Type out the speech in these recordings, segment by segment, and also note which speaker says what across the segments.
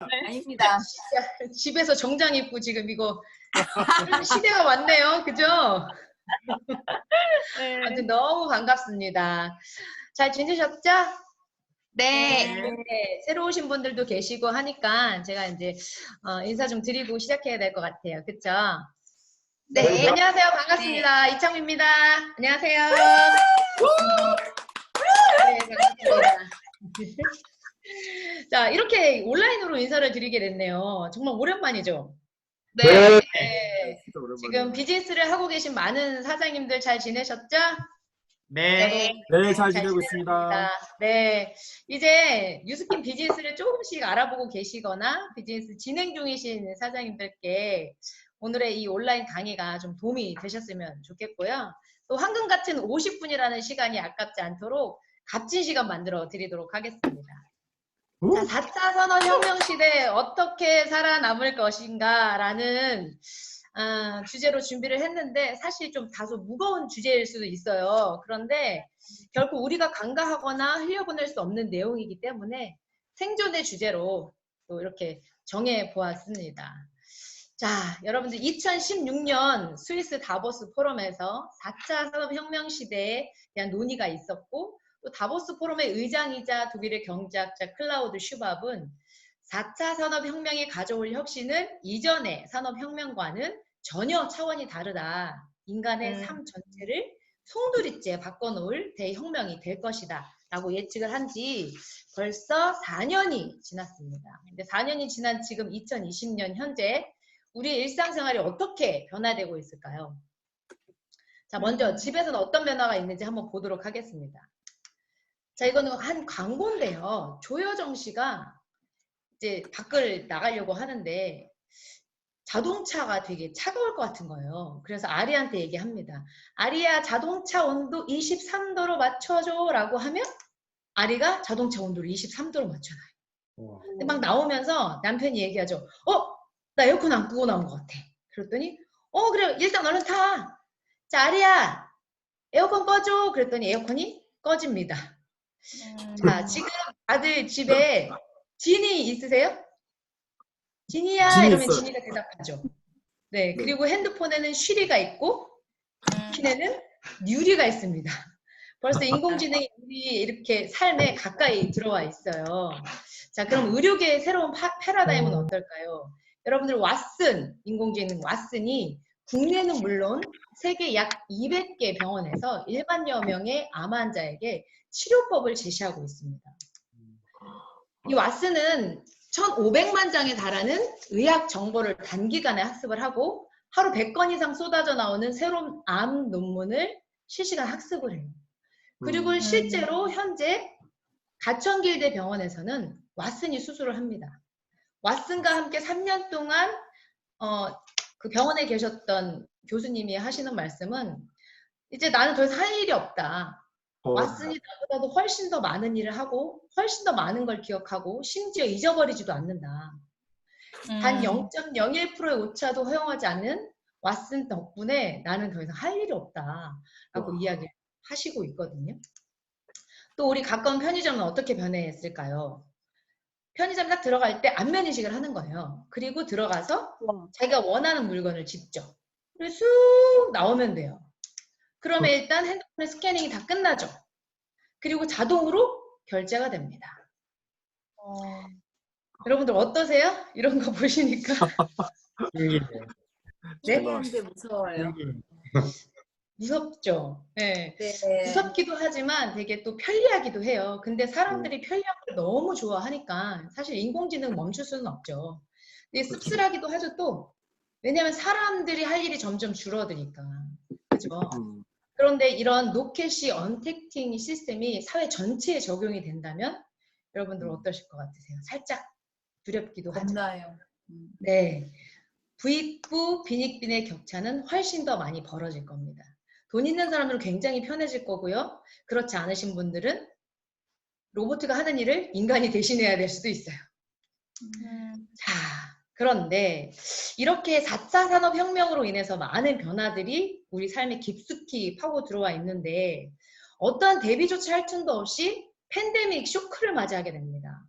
Speaker 1: 아닙니다.
Speaker 2: 집에서 정장 입고 지금 이거 시대가 왔네요. 그죠?
Speaker 1: 네.
Speaker 2: 아무튼 너무 반갑습니다. 잘 지내셨죠?
Speaker 1: 네.
Speaker 2: 네, 새로 오신 분들도 계시고 하니까 제가 이제 인사 좀 드리고 시작해야 될 것 같아요. 그쵸? 네, 안녕하세요. 반갑습니다. 이창미입니다. 안녕하세요. 네, 반갑습니다. 자, 이렇게 온라인으로 인사를 드리게 됐네요. 정말 오랜만이죠?
Speaker 1: 네.
Speaker 2: 네. 지금 비즈니스를 하고 계신 많은 사장님들 잘 지내셨죠?
Speaker 3: 네.
Speaker 2: 저도
Speaker 3: 잘 지내고 있습니다.
Speaker 2: 네. 이제 뉴스킨 비즈니스를 조금씩 알아보고 계시거나 비즈니스 진행 중이신 사장님들께 오늘의 이 온라인 강의가 좀 도움이 되셨으면 좋겠고요. 또 황금 같은 50분이라는 시간이 아깝지 않도록 값진 시간 만들어 드리도록 하겠습니다. 자, 4차 산업혁명 시대에 어떻게 살아남을 것인가라는 주제로 준비를 했는데 사실 좀 다소 무거운 주제일 수도 있어요. 그런데 결국 우리가 간과하거나 흘려보낼 수 없는 내용이기 때문에 생존의 주제로 또 이렇게 정해 보았습니다. 자, 여러분들 2016년 스위스 다보스 포럼에서 4차 산업혁명 시대에 대한 논의가 있었고 또 다보스 포럼의 의장이자 독일의 경제학자 클라우드 슈밥은 4차 산업혁명이 가져올 혁신은 이전의 산업혁명과는 전혀 차원이 다르다. 인간의 삶 전체를 송두리째 바꿔놓을 대혁명이 될 것이다. 라고 예측을 한 지 벌써 4년이 지났습니다. 근데 4년이 지난 지금 2020년 현재 우리의 일상생활이 어떻게 변화되고 있을까요? 자, 먼저 집에서는 어떤 변화가 있는지 한번 보도록 하겠습니다. 자, 이거는 한 광고인데요. 조여정 씨가 이제 밖을 나가려고 하는데 자동차가 되게 차가울 것 같은 거예요. 그래서 아리한테 얘기합니다. 아리야, 자동차 온도 23도로 맞춰줘 라고 하면 아리가 자동차 온도를 23도로 맞춰놔요. 근데 막 나오면서 남편이 얘기하죠. 나 에어컨 안 끄고 나온 것 같아. 그랬더니 그래, 일단 얼른 타. 자, 아리야, 에어컨 꺼줘. 그랬더니 에어컨이 꺼집니다. 자, 지금 다들 집에 지니 있으세요? 지니야 이러면
Speaker 3: 있어요.
Speaker 2: 지니가 대답하죠. 네, 그리고 핸드폰에는 쉬리가 있고 킨에는 뉴리가 있습니다. 벌써 인공지능이 우리 이렇게 삶에 가까이 들어와 있어요. 자, 그럼 의료계의 새로운 패러다임은 어떨까요? 여러분들 왓슨, 인공지능 왓슨이 국내는 물론 세계 약 200개 병원에서 1만여 명의 암 환자에게 치료법을 제시하고 있습니다. 이 왓슨은 1,500만 장에 달하는 의학 정보를 단기간에 학습을 하고 하루 100건 이상 쏟아져 나오는 새로운 암 논문을 실시간 학습을 해요. 그리고 실제로 현재 가천길대 병원에서는 왓슨이 수술을 합니다. 왓슨과 함께 3년 동안 그 병원에 계셨던 교수님이 하시는 말씀은 이제 나는 더 이상 할 일이 없다. 왓슨이 나보다도 훨씬 더 많은 일을 하고 훨씬 더 많은 걸 기억하고 심지어 잊어버리지도 않는다. 단 0.01%의 오차도 허용하지 않는 왓슨 덕분에 나는 더 이상 할 일이 없다라고 이야기를 하시고 있거든요. 또 우리 가까운 편의점은 어떻게 변했을까요? 편의점 딱 들어갈 때 안면 인식을 하는 거예요. 그리고 들어가서 자기가 원하는 물건을 집죠. 그리고 쑥 나오면 돼요. 그러면 일단 핸드폰의 스캐닝이 다 끝나죠. 그리고 자동으로 결제가 됩니다. 여러분들 어떠세요? 이런 거 보시니까. 네?
Speaker 1: 신기한데 무서워요.
Speaker 2: 무섭죠. 네.
Speaker 1: 네.
Speaker 2: 무섭기도 하지만 되게 또 편리하기도 해요. 근데 사람들이 편리한 걸 너무 좋아하니까 사실 인공지능 멈출 수는 없죠. 근데 씁쓸하기도 하죠 또. 왜냐하면 사람들이 할 일이 점점 줄어드니까. 그죠? 그런데 이런 노캐시 언택팅 시스템이 사회 전체에 적용이 된다면 여러분들 어떠실 것 같으세요? 살짝 두렵기도 하죠.
Speaker 1: 겁나요.
Speaker 2: 네. 부익부 빈익빈의 격차는 훨씬 더 많이 벌어질 겁니다. 돈 있는 사람들은 굉장히 편해질 거고요. 그렇지 않으신 분들은 로봇가 하는 일을 인간이 대신해야 될 수도 있어요. 자, 그런데 이렇게 4차 산업혁명으로 인해서 많은 변화들이 우리 삶에 깊숙이 파고 들어와 있는데 어떠한 대비조차 할 틈도 없이 팬데믹 쇼크를 맞이하게 됩니다.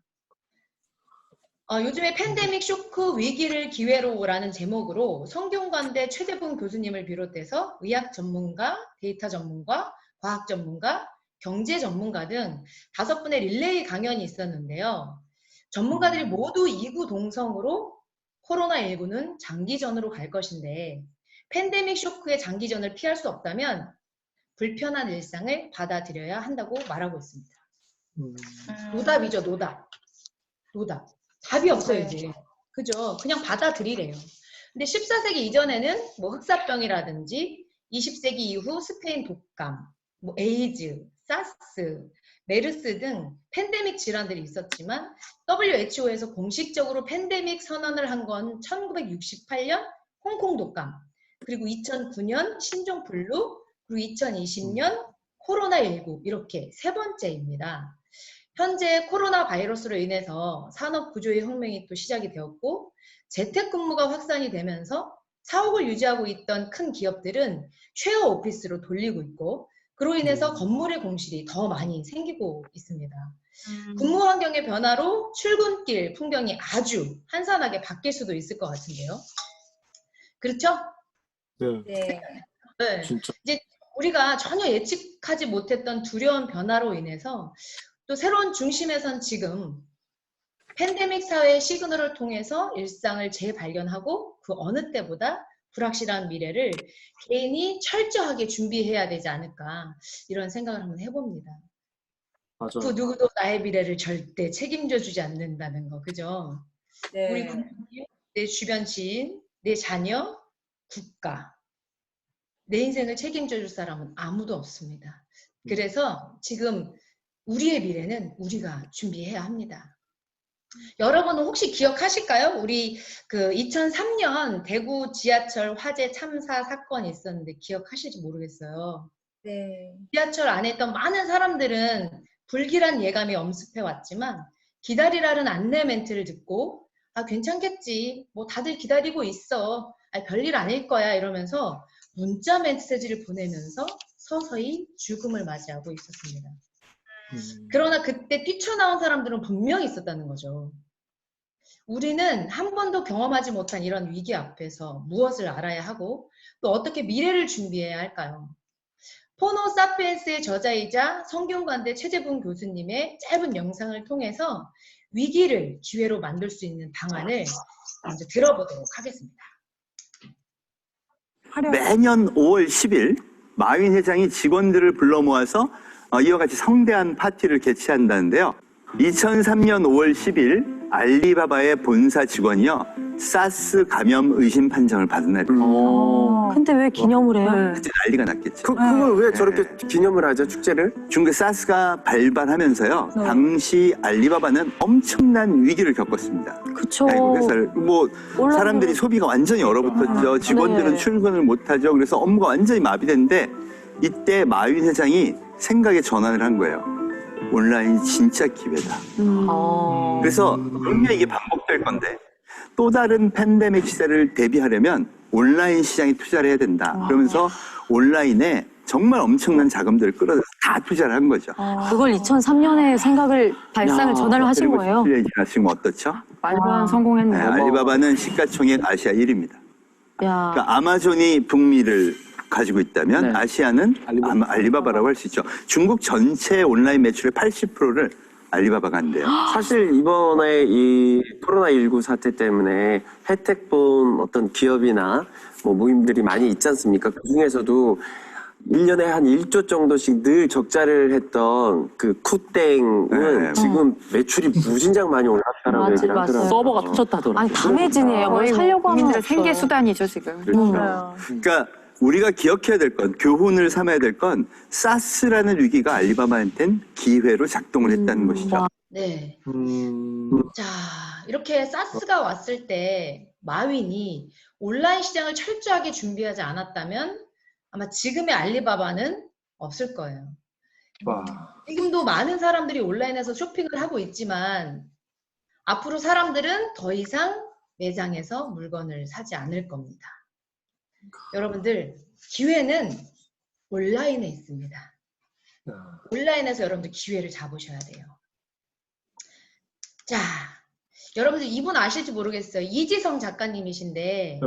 Speaker 2: 요즘에 팬데믹 쇼크 위기를 기회로라는 제목으로 성균관대 최재분 교수님을 비롯해서 의학 전문가, 데이터 전문가, 과학 전문가, 경제 전문가 등 5분의 릴레이 강연이 있었는데요. 전문가들이 모두 이구동성으로 코로나19는 장기전으로 갈 것인데 팬데믹 쇼크의 장기전을 피할 수 없다면 불편한 일상을 받아들여야 한다고 말하고 있습니다. 노답이죠, 노답. 노답. 답이 없어요, 이제. 그죠? 그냥 받아들이래요. 근데 14세기 이전에는 뭐 흑사병이라든지 20세기 이후 스페인 독감, 뭐 에이즈, 사스, 메르스 등 팬데믹 질환들이 있었지만 WHO에서 공식적으로 팬데믹 선언을 한 건 1968년 홍콩 독감, 그리고 2009년 신종플루, 그리고 2020년 코로나19 이렇게 3번째입니다. 현재 코로나 바이러스로 인해서 산업 구조의 혁명이 또 시작이 되었고 재택근무가 확산이 되면서 사옥을 유지하고 있던 큰 기업들은 쉐어 오피스로 돌리고 있고 그로 인해서 건물의 공실이 더 많이 생기고 있습니다. 근무 환경의 변화로 출근길 풍경이 아주 한산하게 바뀔 수도 있을 것 같은데요. 그렇죠?
Speaker 3: 네.
Speaker 1: 네.
Speaker 2: 네.
Speaker 3: 진짜.
Speaker 2: 이제 우리가 전혀 예측하지 못했던 두려운 변화로 인해서 또 새로운 중심에선 지금 팬데믹 사회의 시그널을 통해서 일상을 재발견하고 그 어느 때보다 불확실한 미래를 개인이 철저하게 준비해야 되지 않을까 이런 생각을 한번 해봅니다.
Speaker 3: 맞아.
Speaker 2: 그 누구도 나의 미래를 절대 책임져 주지 않는다는 거, 그죠? 우리
Speaker 1: 네.
Speaker 2: 부모님, 내 주변 지인, 내 자녀, 국가, 내 인생을 책임져 줄 사람은 아무도 없습니다. 그래서 지금 우리의 미래는 우리가 준비해야 합니다. 여러분은 혹시 기억하실까요? 우리 그 2003년 대구 지하철 화재 참사 사건이 있었는데 기억하실지 모르겠어요.
Speaker 1: 네.
Speaker 2: 지하철 안에 있던 많은 사람들은 불길한 예감이 엄습해 왔지만 기다리라는 안내 멘트를 듣고 아 괜찮겠지 뭐 다들 기다리고 있어 아, 별일 아닐 거야 이러면서 문자 메시지를 보내면서 서서히 죽음을 맞이하고 있었습니다. 그러나 그때 뛰쳐나온 사람들은 분명히 있었다는 거죠. 우리는 한 번도 경험하지 못한 이런 위기 앞에서 무엇을 알아야 하고 또 어떻게 미래를 준비해야 할까요? 포노 사피엔스의 저자이자 성균관대 최재분 교수님의 짧은 영상을 통해서 위기를 기회로 만들 수 있는 방안을 먼저 들어보도록 하겠습니다.
Speaker 4: 매년 5월 10일 마윈 회장이 직원들을 불러 모아서 이와 같이 성대한 파티를 개최한다는데요. 2003년 5월 10일 알리바바의 본사 직원이요. 사스 감염 의심 판정을 받은 날입니다.
Speaker 5: 근데 왜 기념을 해요?
Speaker 4: 그때 난리가 났겠죠.
Speaker 6: 그걸 왜 저렇게 기념을 하죠, 축제를?
Speaker 4: 중국 사스가 발발하면서요. 당시 알리바바는 엄청난 위기를 겪었습니다.
Speaker 5: 그쵸.
Speaker 4: 아이고, 회사를 사람들이 소비가 완전히 얼어붙었죠. 직원들은
Speaker 5: 네.
Speaker 4: 출근을 못하죠. 그래서 업무가 완전히 마비됐는데 이때 마윈 회장이 생각의 전환을 한 거예요. 온라인이 진짜 기회다. 그래서 분명 이게 반복될 건데 또 다른 팬데믹 시대를 대비하려면 온라인 시장에 투자를 해야 된다. 그러면서 온라인에 정말 엄청난 자금들을 끌어들여서 다 투자를 한 거죠.
Speaker 5: 그걸 2003년에 발상을 전환을 하신
Speaker 4: 그리고
Speaker 5: 거예요?
Speaker 4: 17년이나 지금 어떻죠?
Speaker 5: 말반 성공했네요.
Speaker 4: 네, 알리바바는 시가총액 아시아 1위입니다.
Speaker 5: 야.
Speaker 4: 그러니까 아마존이 북미를 가지고 있다면
Speaker 6: 네.
Speaker 4: 아시아는 알리바바라고 할 수 있죠. 중국 전체 온라인 매출의 80%를 알리바바가 한대요.
Speaker 6: 사실 이번에 이 코로나19 사태 때문에 혜택 본 어떤 기업이나 뭐 모임들이 많이 있지 않습니까? 그 중에서도 1년에 한 1조 정도씩 늘 적자를 했던 그 쿠땡은
Speaker 4: 네.
Speaker 6: 지금 매출이 무진장 많이 올랐다라고 얘기를
Speaker 5: 맞아요.
Speaker 6: 하더라고요.
Speaker 7: 서버가 터졌다더라고요.
Speaker 5: 아니 담해진이에요. 뭘 살려고 하면
Speaker 8: 국민들의
Speaker 5: 없어요.
Speaker 8: 생계 수단이죠 지금.
Speaker 4: 그렇죠. 그러니까 우리가 기억해야 될 건, 교훈을 삼아야 될 건 사스라는 위기가 알리바바한테는 기회로 작동을 했다는 것이죠.
Speaker 2: 네. 자, 이렇게 사스가 왔을 때 마윈이 온라인 시장을 철저하게 준비하지 않았다면 아마 지금의 알리바바는 없을 거예요.
Speaker 3: 와.
Speaker 2: 지금도 많은 사람들이 온라인에서 쇼핑을 하고 있지만 앞으로 사람들은 더 이상 매장에서 물건을 사지 않을 겁니다. 여러분들 기회는 온라인에 있습니다. 온라인에서 여러분들 기회를 잡으셔야 돼요. 자, 여러분들 이분 아실지 모르겠어요. 이지성 작가님이신데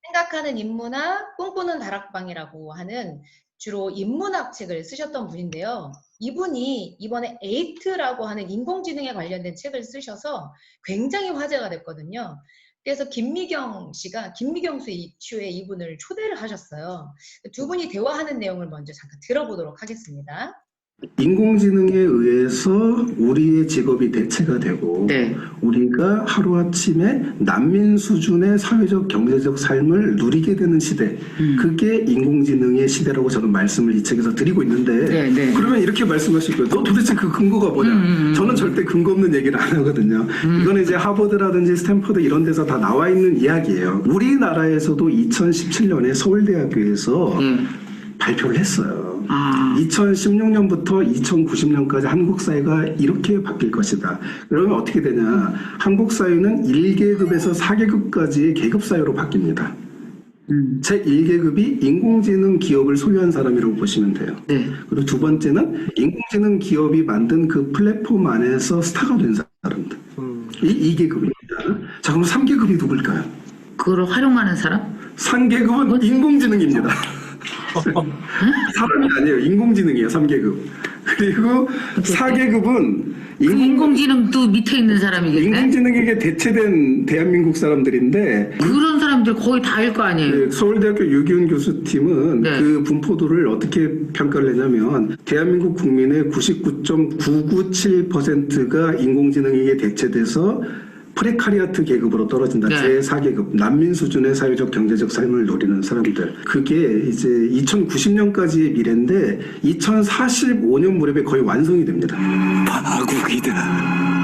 Speaker 2: 생각하는 인문학, 꿈꾸는 다락방이라고 하는 주로 인문학 책을 쓰셨던 분인데요. 이분이 이번에 에이트라고 하는 인공지능에 관련된 책을 쓰셔서 굉장히 화제가 됐거든요. 그래서 김미경 쇼에 이분을 초대를 하셨어요. 두 분이 대화하는 내용을 먼저 잠깐 들어보도록 하겠습니다.
Speaker 7: 인공지능에 의해서 우리의 직업이 대체가 되고
Speaker 8: 네.
Speaker 7: 우리가 하루아침에 난민 수준의 사회적 경제적 삶을 누리게 되는 시대, 그게 인공지능의 시대라고 저는 말씀을 이 책에서 드리고 있는데
Speaker 8: 네, 네.
Speaker 7: 그러면 이렇게 말씀하실 거예요. 너 도대체 그 근거가 뭐냐? 저는 절대 근거 없는 얘기를 안 하거든요. 이거는 이제 하버드라든지 스탠퍼드 이런 데서 다 나와 있는 이야기예요. 우리나라에서도 2017년에 서울대학교에서 발표를 했어요. 2016년부터 2090년까지 한국 사회가 이렇게 바뀔 것이다. 그러면 어떻게 되냐? 한국 사회는 1계급에서 4계급까지의 계급 사회로 바뀝니다. 제 1계급이 인공지능 기업을 소유한 사람이라고 보시면 돼요.
Speaker 8: 네.
Speaker 7: 그리고 두 번째는 인공지능 기업이 만든 그 플랫폼 안에서 스타가 된 사람들. 이 2계급입니다. 자, 그럼 3계급이 누굴까요?
Speaker 8: 그걸 활용하는 사람?
Speaker 7: 3계급은 인공지능입니다. 사람이 아니에요. 인공지능이에요. 3계급. 그리고 4계급은
Speaker 8: 그 인공지능도 밑에 있는 사람이겠네?
Speaker 7: 인공지능에게 대체된 대한민국 사람들인데
Speaker 8: 그런 사람들 거의 다일 거 아니에요?
Speaker 7: 네, 서울대학교 유기훈 교수팀은
Speaker 8: 네.
Speaker 7: 그 분포도를 어떻게 평가를 했냐면 대한민국 국민의 99.997%가 인공지능에게 대체돼서 프레카리아트 계급으로 떨어진다.
Speaker 8: 네.
Speaker 7: 제4계급 난민 수준의 사회적 경제적 삶을 누리는 사람들. 그게 이제 2090년까지의 미래인데 2045년 무렵에 거의 완성이 됩니다.
Speaker 4: 파국이다.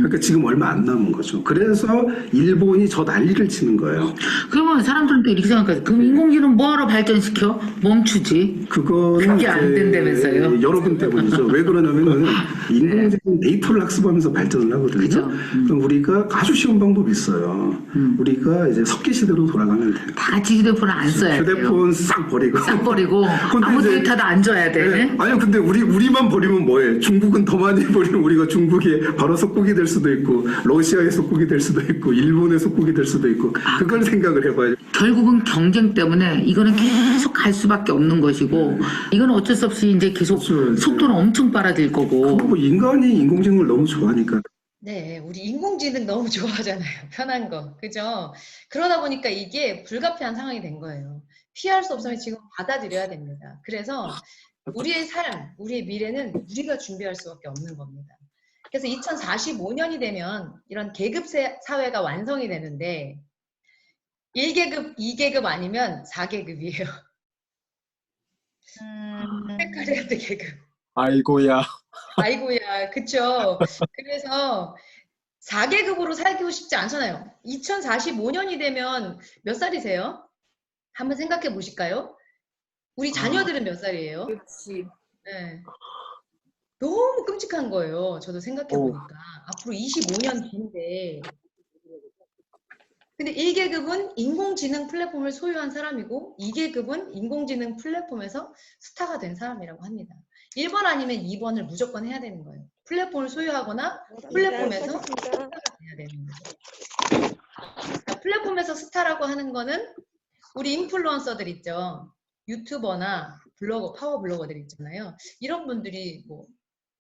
Speaker 7: 그러니까 지금 얼마 안 남은 거죠. 그래서 일본이 저 난리를 치는 거예요.
Speaker 8: 그러면 사람들은 또 이렇게 생각하죠. 그럼 인공지능 뭐하러 발전시켜? 멈추지. 그게 안 된다면서요?
Speaker 7: 여러분 때문이죠. 왜 그러냐면은 인공지능 데이터를 학습하면서 발전을 하거든요.
Speaker 8: 그죠.
Speaker 7: 그럼 우리가 아주 쉬운 방법이 있어요. 우리가 이제 석기 시대로 돌아가면 돼요.
Speaker 8: 다 같이 휴대폰을 안 써야 돼요.
Speaker 7: 휴대폰 싹 버리고.
Speaker 8: 싹 버리고 아무
Speaker 7: 이제-
Speaker 8: 데이터도 안 줘야 돼.
Speaker 7: 네. 아니요, 근데 우리만 버리면 뭐해? 중국은 더 많이 버리면 우리가 중국에 바로 속국이 될 수도 있고, 러시아의 속국이 될 수도 있고, 일본의 속국이 될 수도 있고, 그걸 생각을 해봐야죠.
Speaker 8: 결국은 경쟁 때문에 이거는 계속 갈 수밖에 없는 것이고 이건 어쩔 수 없이 이제 계속
Speaker 7: 그렇죠.
Speaker 8: 속도는 엄청 빨라질 거고.
Speaker 7: 그리고 인간이 인공지능을 너무 좋아하니까.
Speaker 2: 네, 우리 인공지능 너무 좋아하잖아요. 편한 거. 그죠? 그러다 보니까 이게 불가피한 상황이 된 거예요. 피할 수 없으면 지금 받아들여야 됩니다. 그래서 우리의 삶, 우리의 미래는 우리가 준비할 수밖에 없는 겁니다. 그래서 2045년이 되면 이런 계급 사회가 완성이 되는데 1계급, 2계급 아니면 4계급이에요. 프레카리아트 계급.
Speaker 3: 아이고야.
Speaker 2: 아이고야, 그쵸. 그래서 4계급으로 살고 싶지 않잖아요. 2045년이 되면 몇 살이세요? 한번 생각해 보실까요? 우리 자녀들은 몇 살이에요?
Speaker 1: 그렇지.
Speaker 2: 네. 너무 끔찍한 거예요. 저도 생각해 보니까. 앞으로 25년 뒤인데. 근데 1계급은 인공지능 플랫폼을 소유한 사람이고 2계급은 인공지능 플랫폼에서 스타가 된 사람이라고 합니다. 1번 아니면 2번을 무조건 해야 되는 거예요. 플랫폼을 소유하거나 플랫폼에서 스타가 돼야 되는 거죠. 자, 플랫폼에서 스타라고 하는 거는 우리 인플루언서들 있죠. 유튜버나 블로거, 파워 블로거들 있잖아요. 이런 분들이 뭐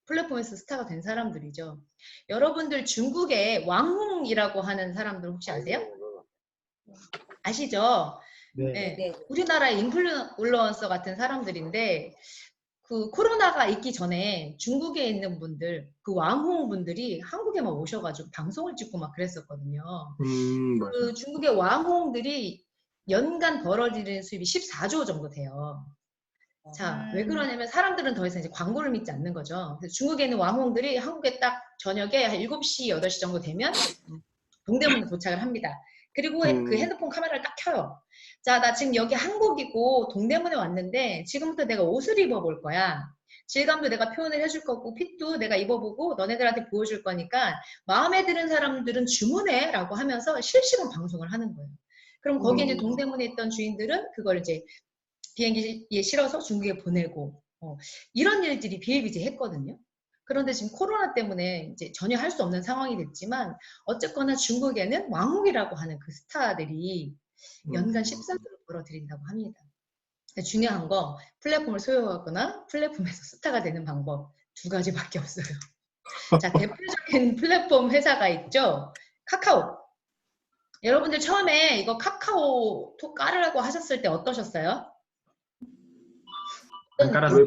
Speaker 2: 플랫폼에서 스타가 된 사람들이죠. 여러분들 중국의 왕홍이라고 하는 사람들 혹시 아세요? 아시죠?
Speaker 3: 네.
Speaker 2: 네. 우리나라의 인플루언서 같은 사람들인데 그 코로나가 있기 전에 중국에 있는 분들, 그 왕홍 분들이 한국에만 오셔가지고 방송을 찍고 막 그랬었거든요.
Speaker 3: 맞아요.
Speaker 2: 그 중국의 왕홍들이 연간 벌어들이는 수입이 14조 정도 돼요. 자, 왜 그러냐면 사람들은 더 이상 이제 광고를 믿지 않는 거죠. 그래서 중국에 있는 왕홍들이 한국에 딱 저녁에 한 7시, 8시 정도 되면 동대문에 도착을 합니다. 그리고 그 핸드폰 카메라를 딱 켜요. 자, 나 지금 여기 한국이고 동대문에 왔는데 지금부터 내가 옷을 입어볼 거야. 질감도 내가 표현을 해줄 거고 핏도 내가 입어보고 너네들한테 보여줄 거니까 마음에 드는 사람들은 주문해 라고 하면서 실시간 방송을 하는 거예요. 그럼 거기에 이제 동대문에 있던 주인들은 그걸 이제 비행기에 실어서 중국에 보내고 이런 일들이 비일비재했거든요. 그런데 지금 코로나 때문에 이제 전혀 할 수 없는 상황이 됐지만 어쨌거나 중국에는 왕욱이라고 하는 그 스타들이 연간 14조를 벌어들인다고 합니다. 중요한 거 플랫폼을 소유하거나 플랫폼에서 스타가 되는 방법 두 가지밖에 없어요. 자, 대표적인 플랫폼 회사가 있죠. 카카오. 여러분들 처음에 이거 카카오톡 깔으라고 하셨을 때 어떠셨어요?
Speaker 3: 왜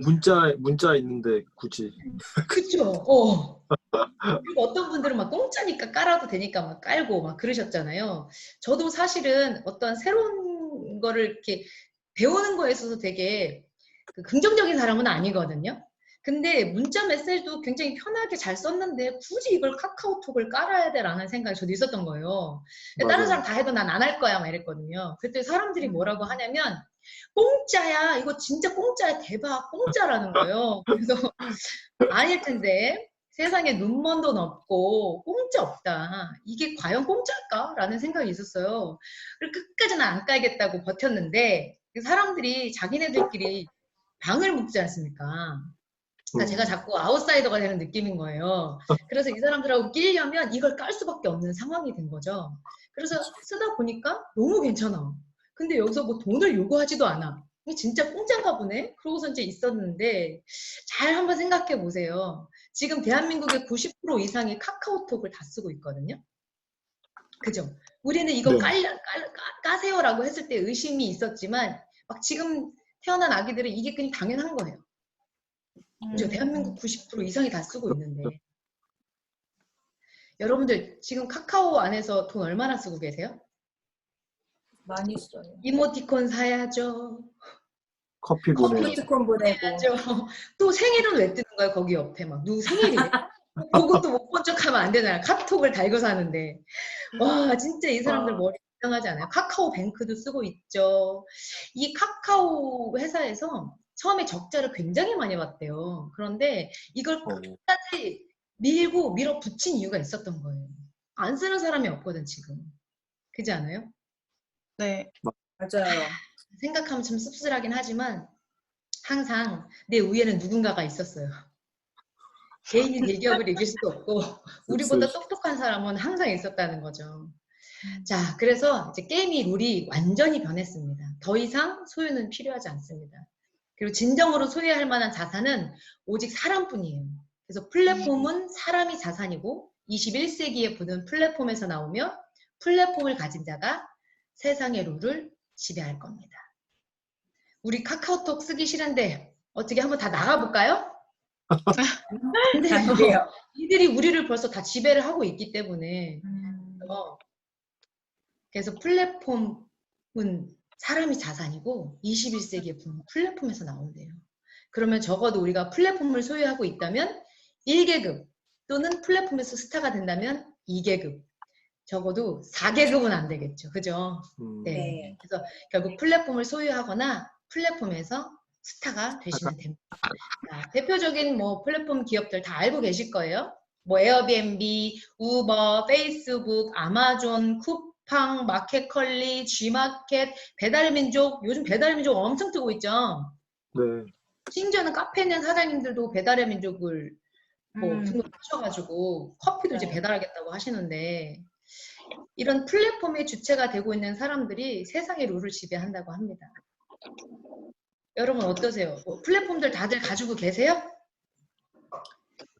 Speaker 3: 문자 있는데 굳이.
Speaker 2: 그쵸. 그리고 어떤 분들은 막 공짜니까 깔아도 되니까 막 깔고 막 그러셨잖아요. 저도 사실은 어떤 새로운 거를 이렇게 배우는 거에 있어서 되게 긍정적인 사람은 아니거든요. 근데 문자 메시지도 굉장히 편하게 잘 썼는데 굳이 이걸 카카오톡을 깔아야 돼라는 생각이 저도 있었던 거예요. 다른 사람 다 해도 난 안 할 거야 막 이랬거든요. 그때 사람들이 뭐라고 하냐면 공짜야, 이거 진짜 공짜야, 대박 공짜라는 거예요. 그래서 아닐 텐데 세상에 눈먼 돈 없고 공짜 없다, 이게 과연 공짜일까? 라는 생각이 있었어요. 그리고 끝까지는 안 깔겠다고 버텼는데 사람들이 자기네들끼리 방을 묶지 않습니까? 그러니까 제가 자꾸 아웃사이더가 되는 느낌인 거예요. 그래서 이 사람들하고 끼려면 이걸 깔 수밖에 없는 상황이 된 거죠. 그래서 쓰다 보니까 너무 괜찮아. 근데 여기서 뭐 돈을 요구하지도 않아. 이게 진짜 공짜인가 보네? 그러고서 이제 있었는데 잘 한번 생각해 보세요. 지금 대한민국의 90% 이상이 카카오톡을 다 쓰고 있거든요. 그죠? 우리는 이거 까세요라고 했을 때 의심이 있었지만 막 지금 태어난 아기들은 이게 그냥 당연한 거예요. 그죠? 대한민국 90% 이상이 다 쓰고 있는데. 여러분들 지금 카카오 안에서 돈 얼마나 쓰고 계세요?
Speaker 1: 많이 써요.
Speaker 2: 이모티콘 사야죠.
Speaker 3: 커피 보내요.
Speaker 1: 이모티콘 보내고.
Speaker 2: 사야죠. 또 생일은 왜 뜨는 거예요? 거기 옆에 막 누구 생일이래. 그것도 못 본 척하면 안 되나요? 카톡을 달고 사는데. 와, 진짜 이 사람들 머리 이상하지 않아요? 카카오뱅크도 쓰고 있죠. 이 카카오 회사에서 처음에 적자를 굉장히 많이 봤대요. 그런데 이걸 끝까지 밀어붙인 이유가 있었던 거예요. 안 쓰는 사람이 없거든 지금. 그렇지 않아요?
Speaker 1: 네, 맞아요.
Speaker 2: 생각하면 좀 씁쓸하긴 하지만 항상 내 위에는 누군가가 있었어요. 개인이 대기업을 이길 수도 없고 우리보다 똑똑한 사람은 항상 있었다는 거죠. 자, 그래서 이제 게임이 룰이 완전히 변했습니다. 더 이상 소유는 필요하지 않습니다. 그리고 진정으로 소유할 만한 자산은 오직 사람뿐이에요. 그래서 플랫폼은 사람이 자산이고 21세기에 보는 플랫폼에서 나오며 플랫폼을 가진 자가 세상의 룰을 지배할 겁니다. 우리 카카오톡 쓰기 싫은데 어떻게 한번 다 나가볼까요? 근데 이들이 우리를 벌써 다 지배를 하고 있기 때문에 그래서 플랫폼은 사람이 자산이고 21세기에 플랫폼에서 나온대요. 그러면 적어도 우리가 플랫폼을 소유하고 있다면 1계급 또는 플랫폼에서 스타가 된다면 2계급, 적어도 4계급은 안 되겠죠. 그죠? 네. 그래서 결국 플랫폼을 소유하거나 플랫폼에서 스타가 되시면 됩니다. 자, 대표적인 뭐 플랫폼 기업들 다 알고 계실 거예요. 뭐 에어비앤비, 우버, 페이스북, 아마존, 쿠팡, 마켓컬리, G마켓, 배달민족. 요즘 배달민족 엄청 뜨고 있죠.
Speaker 3: 네.
Speaker 2: 심지어는 카페 있는 사장님들도 배달의 민족을 뭐 등록하셔가지고 커피도 이제 배달하겠다고 하시는데, 이런 플랫폼의 주체가 되고 있는 사람들이 세상의 룰을 지배한다고 합니다. 여러분 어떠세요? 뭐 플랫폼들 다들 가지고 계세요?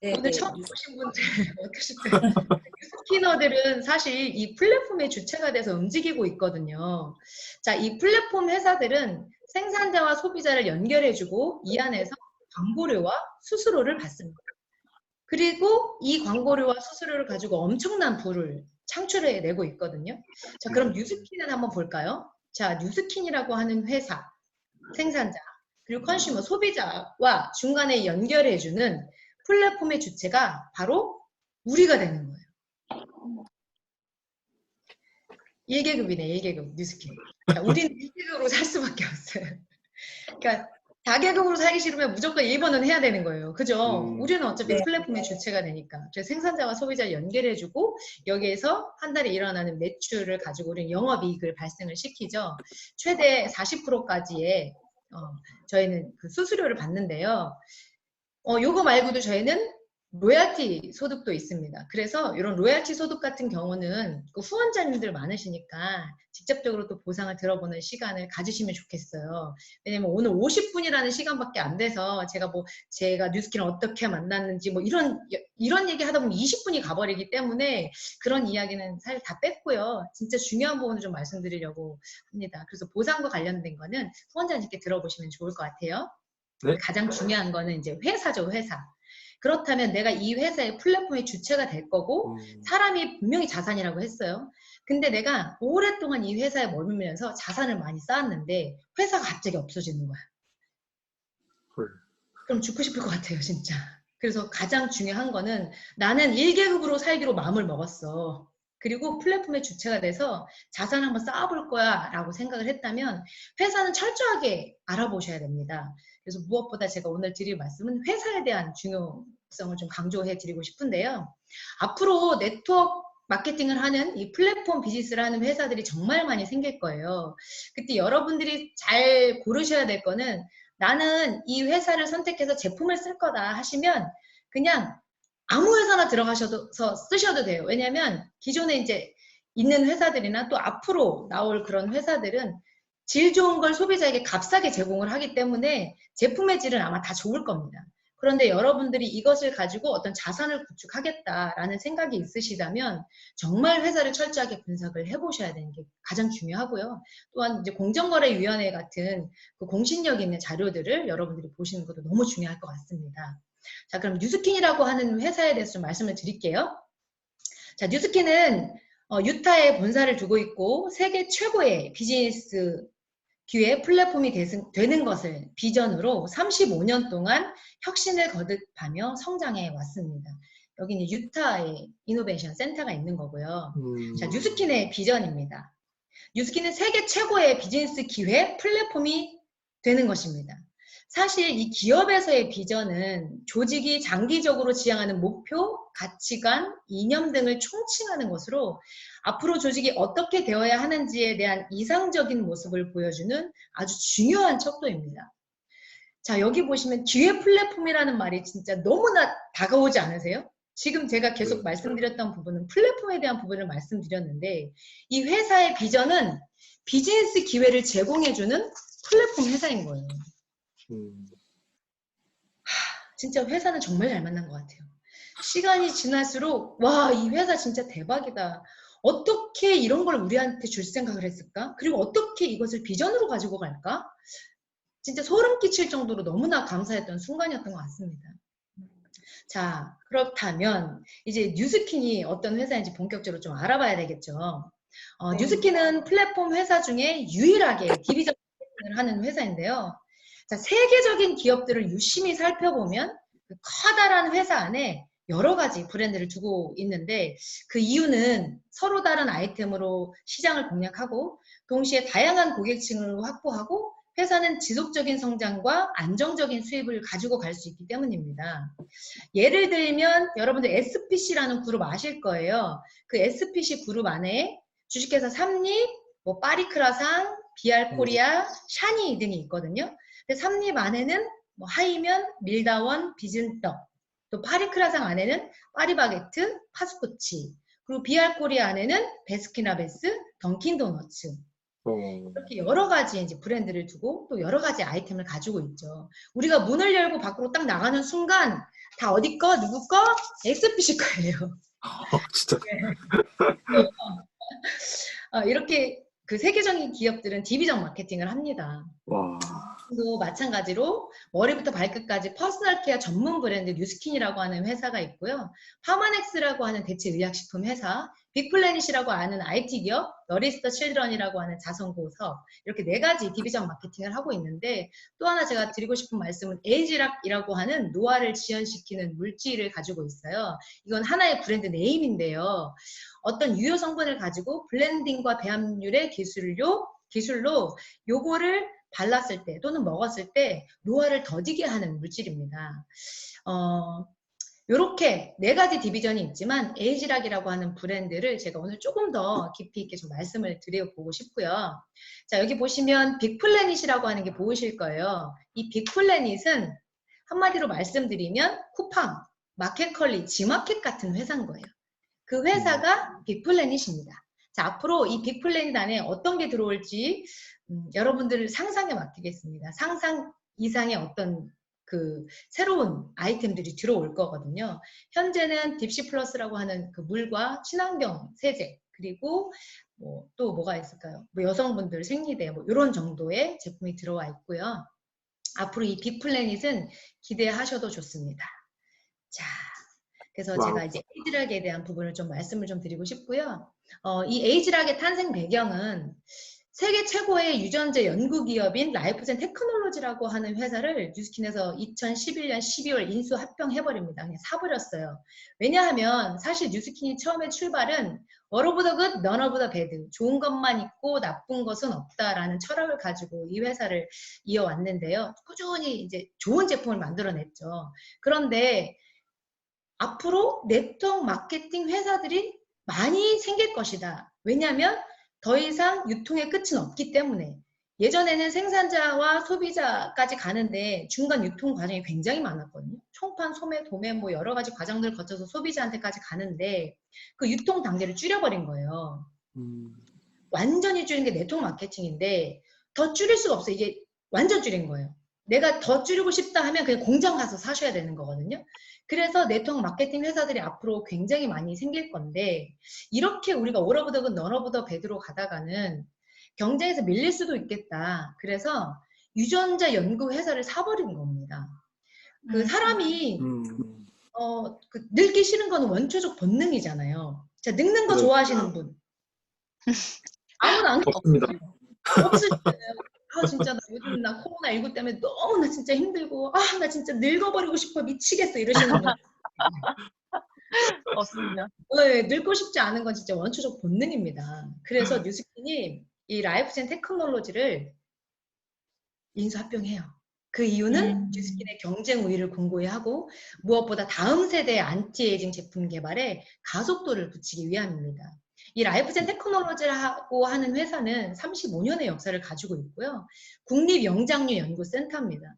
Speaker 1: 네,
Speaker 2: 오늘 처음 보신 분들 어떠실까요? 스키너들은 사실 이 플랫폼의 주체가 돼서 움직이고 있거든요. 자, 이 플랫폼 회사들은 생산자와 소비자를 연결해주고 이 안에서 광고료와 수수료를 받습니다. 그리고 이 광고료와 수수료를 가지고 엄청난 부를 창출해내고 있거든요. 자, 그럼 뉴스킨을 한번 볼까요? 자, 뉴스킨이라고 하는 회사, 생산자, 그리고 컨슈머, 소비자와 중간에 연결해주는 플랫폼의 주체가 바로 우리가 되는 거예요. 1계급이네, 1계급, 뉴스킨. 자, 우리는 1계급으로 살 수밖에 없어요. 그러니까 4계급으로 살기 싫으면 무조건 1번은 해야 되는 거예요. 그죠? 우리는 어차피 플랫폼의 주체가 되니까. 그래서 생산자와 소비자를 연결해주고 여기에서 한 달에 일어나는 매출을 가지고 우리는 영업이익을 발생을 시키죠. 최대 40%까지의 저희는 그 수수료를 받는데요. 요거 말고도 저희는 로얄티 소득도 있습니다. 그래서 이런 로얄티 소득 같은 경우는 그 후원자님들 많으시니까 직접적으로 또 보상을 들어보는 시간을 가지시면 좋겠어요. 왜냐면 오늘 50분이라는 시간밖에 안 돼서 제가 뉴스킨을 어떻게 만났는지 뭐 이런 얘기 하다 보면 20분이 가버리기 때문에 그런 이야기는 사실 다 뺐고요. 진짜 중요한 부분을 좀 말씀드리려고 합니다. 그래서 보상과 관련된 거는 후원자님께 들어보시면 좋을 것 같아요.
Speaker 3: 네.
Speaker 2: 가장 중요한 거는 이제 회사죠, 회사. 그렇다면 내가 이 회사의 플랫폼의 주체가 될 거고 사람이 분명히 자산이라고 했어요. 근데 내가 오랫동안 이 회사에 머물면서 자산을 많이 쌓았는데 회사가 갑자기 없어지는 거야.
Speaker 3: 헐.
Speaker 2: 그럼 죽고 싶을 것 같아요, 진짜. 그래서 가장 중요한 거는 나는 1계급으로 살기로 마음을 먹었어. 그리고 플랫폼의 주체가 돼서 자산 한번 쌓아볼 거야 라고 생각을 했다면 회사는 철저하게 알아보셔야 됩니다. 그래서 무엇보다 제가 오늘 드릴 말씀은 회사에 대한 중요성을 좀 강조해 드리고 싶은데요. 앞으로 네트워크 마케팅을 하는 이 플랫폼 비즈니스를 하는 회사들이 정말 많이 생길 거예요. 그때 여러분들이 잘 고르셔야 될 거는 나는 이 회사를 선택해서 제품을 쓸 거다 하시면 그냥 아무 회사나 들어가셔서 쓰셔도 돼요. 왜냐하면 기존에 이제 있는 회사들이나 또 앞으로 나올 그런 회사들은 질 좋은 걸 소비자에게 값싸게 제공을 하기 때문에 제품의 질은 아마 다 좋을 겁니다. 그런데 여러분들이 이것을 가지고 어떤 자산을 구축하겠다라는 생각이 있으시다면 정말 회사를 철저하게 분석을 해보셔야 되는 게 가장 중요하고요. 또한 이제 공정거래위원회 같은 그 공신력 있는 자료들을 여러분들이 보시는 것도 너무 중요할 것 같습니다. 자, 그럼 뉴스킨이라고 하는 회사에 대해서 좀 말씀을 드릴게요. 자, 뉴스킨은 유타에 본사를 두고 있고 세계 최고의 비즈니스 기회 플랫폼이 되는 것을 비전으로 35년 동안 혁신을 거듭하며 성장해 왔습니다. 여기 이제 유타의 이노베이션 센터가 있는 거고요. 자, 뉴스킨의 비전입니다. 뉴스킨은 세계 최고의 비즈니스 기회 플랫폼이 되는 것입니다. 사실 이 기업에서의 비전은 조직이 장기적으로 지향하는 목표, 가치관, 이념 등을 총칭하는 것으로 앞으로 조직이 어떻게 되어야 하는지에 대한 이상적인 모습을 보여주는 아주 중요한 척도입니다. 자, 여기 보시면 기회 플랫폼이라는 말이 진짜 너무나 다가오지 않으세요? 지금 제가 계속 말씀드렸던 부분은 플랫폼에 대한 부분을 말씀드렸는데 이 회사의 비전은 비즈니스 기회를 제공해주는 플랫폼 회사인 거예요. 진짜 회사는 정말 잘 만난 것 같아요. 시간이 지날수록 와, 이 회사 진짜 대박이다. 어떻게 이런 걸 우리한테 줄 생각을 했을까? 그리고 어떻게 이것을 비전으로 가지고 갈까? 진짜 소름 끼칠 정도로 너무나 감사했던 순간이었던 것 같습니다. 자, 그렇다면 이제 뉴스킨이 어떤 회사인지 본격적으로 좀 알아봐야 되겠죠. 뉴스킨은 플랫폼 회사 중에 유일하게 디비전 마케팅을 하는 회사인데요. 자, 세계적인 기업들을 유심히 살펴보면 그 커다란 회사 안에 여러 가지 브랜드를 두고 있는데 그 이유는 서로 다른 아이템으로 시장을 공략하고 동시에 다양한 고객층을 확보하고 회사는 지속적인 성장과 안정적인 수입을 가지고 갈 수 있기 때문입니다. 예를 들면 여러분들 SPC라는 그룹 아실 거예요. 그 SPC 그룹 안에 주식회사 삼립, 뭐 파리크라상, 비알코리아, 샤니 등이 있거든요. 삼립 안에는 뭐 하이면, 밀다원, 비즌떡, 또 파리크라상 안에는 파리바게트, 파스코치, 그리고 비알코리아 안에는 베스킨라빈스, 던킨도너츠. 이렇게 여러 가지 이제 브랜드를 두고 또 여러 가지 아이템을 가지고 있죠. 우리가 문을 열고 밖으로 딱 나가는 순간 다 어디 거, 누구 거? SPC 거예요.
Speaker 3: 진짜.
Speaker 2: 이렇게 그 세계적인 기업들은 디비전 마케팅을 합니다.
Speaker 3: 와.
Speaker 2: 또 마찬가지로 머리부터 발끝까지 퍼스널 케어 전문 브랜드 뉴스킨이라고 하는 회사가 있고요. 파마넥스라고 하는 대체 의약식품 회사, 빅플래닛이라고 하는 IT 기업, 너리스터 칠드런이라고 하는 자선고 사업, 이렇게 4가지 디비전 마케팅을 하고 있는데 또 하나 제가 드리고 싶은 말씀은 에이지락이라고 하는 노화를 지연시키는 물질을 가지고 있어요. 이건 하나의 브랜드 네임인데요. 어떤 유효 성분을 가지고 블렌딩과 배합률의 기술로 요거를 발랐을 때 또는 먹었을 때 노화를 더디게 하는 물질입니다. 요렇게 4가지 디비전이 있지만 에이지락이라고 하는 브랜드를 제가 오늘 조금 더 깊이 있게 좀 말씀을 드려보고 싶고요. 자, 여기 보시면 빅플래닛이라고 하는 게 보이실 거예요. 이 빅플래닛은 한마디로 말씀드리면 쿠팡, 마켓컬리, 지마켓 같은 회사인 거예요. 그 회사가 빅플래닛입니다. 자, 앞으로 이 빅플래닛 안에 어떤 게 들어올지 여러분들 상상에 맡기겠습니다. 상상 이상의 어떤 그 새로운 아이템들이 들어올 거거든요. 현재는 딥시 플러스라고 하는 그 물과 친환경 세제, 그리고 뭐 또 뭐가 있을까요? 뭐 여성분들 생리대 뭐 이런 정도의 제품이 들어와 있고요. 앞으로 이 빅플래닛은 기대하셔도 좋습니다. 자, 그래서 제가 이제 에이지락에 대한 부분을 좀 말씀을 좀 드리고 싶고요. 이 에이지락의 탄생 배경은 세계 최고의 유전자 연구 기업인 라이프젠 테크놀로지라고 하는 회사를 뉴스킨에서 2011년 12월 인수 합병해버립니다. 그냥 사버렸어요. 왜냐하면 사실 뉴스킨이 처음에 출발은 All of the good, none of the bad. 좋은 것만 있고 나쁜 것은 없다라는 철학을 가지고 이 회사를 이어왔는데요. 꾸준히 이제 좋은 제품을 만들어냈죠. 그런데 앞으로 네트워크 마케팅 회사들이 많이 생길 것이다. 왜냐하면 더 이상 유통의 끝은 없기 때문에. 예전에는 생산자와 소비자까지 가는데 중간 유통 과정이 굉장히 많았거든요. 총판, 소매, 도매 뭐 여러 가지 과정들을 거쳐서 소비자한테까지 가는데 그 유통 단계를 줄여버린 거예요. 완전히 줄인 게 네트워크 마케팅인데 더 줄일 수가 없어요. 이게 완전 줄인 거예요. 내가 더 줄이고 싶다 하면 그냥 공장 가서 사셔야 되는 거거든요. 그래서 네트워크 마케팅 회사들이 앞으로 굉장히 많이 생길 건데 이렇게 우리가 오러브더그 너러브더 배드로 가다가는 경쟁에서 밀릴 수도 있겠다. 그래서 유전자 연구 회사를 사버린 겁니다. 그 사람이 그 늙기 싫은 거는 원초적 본능이잖아요. 자, 늙는 거 좋아하시는 분 아무도 안
Speaker 3: 없습니다.
Speaker 2: 없으시잖아요. 아 진짜 나 요즘 나 코로나19 때문에 너무 나 진짜 힘들고 아 나 진짜 늙어버리고 싶어 미치겠어 이러시는 분
Speaker 9: 없습니다.
Speaker 2: 네, 늙고 싶지 않은 건 진짜 원초적 본능입니다. 그래서 뉴스킨이 이 라이프젠 테크놀로지를 인수합병해요. 그 이유는 뉴스킨의 경쟁 우위를 공고히 하고 무엇보다 다음 세대의 안티에이징 제품 개발에 가속도를 붙이기 위함입니다. 이 라이프젠 테크놀로지라고 하는 회사는 35년의 역사를 가지고 있고요. 국립영장류연구센터입니다.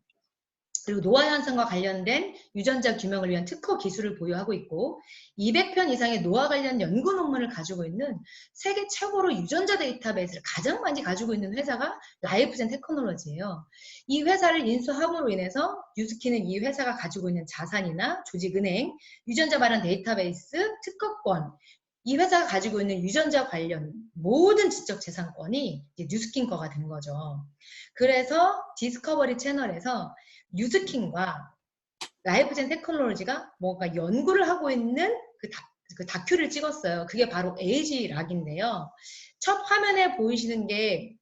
Speaker 2: 그리고 노화 현상과 관련된 유전자 규명을 위한 특허 기술을 보유하고 있고 200편 이상의 노화 관련 연구 논문을 가지고 있는 세계 최고로 유전자 데이터베이스를 가장 많이 가지고 있는 회사가 라이프젠 테크놀로지예요. 이 회사를 인수함으로 인해서 뉴스킨은 이 회사가 가지고 있는 자산이나 조직은행, 유전자 발현 데이터베이스, 특허권, 이 회사가 가지고 있는 유전자 관련 모든 지적 재산권이 이제 뉴스킨 거가 된 거죠. 그래서 디스커버리 채널에서 뉴스킨과 라이프젠 테크놀로지가 뭔가 연구를 하고 있는 그 다큐를 찍었어요. 그게 바로 에이지락인데요. 첫 화면에 보이시는 게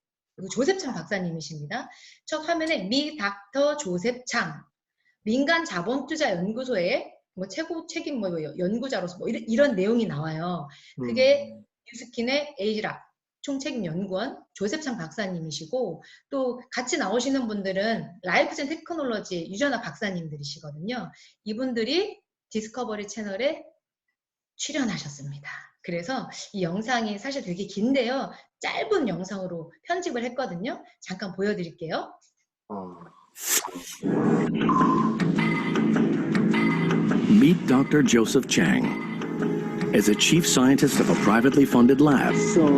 Speaker 2: 조셉창 박사님이십니다. 첫 화면에 미 닥터 조셉창 민간 자본투자 연구소의 뭐 최고 책임 뭐 연구자로서 뭐 이런 내용이 나와요. 그게 뉴스킨의 에이지락 총책임 연구원 조셉창 박사님이시고 또 같이 나오시는 분들은 라이프젠 테크놀로지 유전학 박사님들이시거든요. 이분들이 디스커버리 채널에 출연하셨습니다. 그래서 이 영상이 사실 되게 긴데요. 짧은 영상으로 편집을 했거든요. 잠깐 보여드릴게요.
Speaker 10: Meet Dr. Joseph Chang. As a chief scientist of a privately funded lab,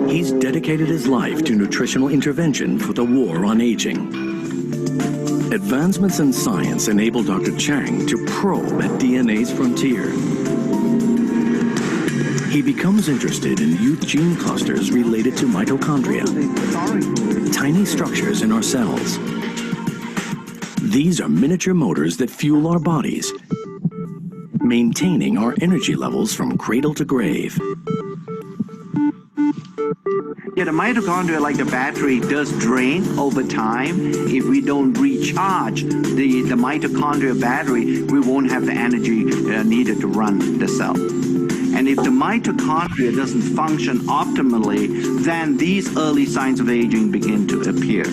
Speaker 10: he's dedicated his life to nutritional intervention for the war on aging. Advancements in science enable Dr. Chang to probe at DNA's frontier. He becomes interested in youth gene clusters related to mitochondria, tiny structures in our cells. These are miniature motors that fuel our bodies, maintaining our energy levels from cradle to grave.
Speaker 11: Yeah, the mitochondria, like the battery, does drain over time. If we don't recharge the mitochondria battery, we won't have the energy needed to run the cell. And if the mitochondria doesn't function optimally, then these early signs of aging begin to appear.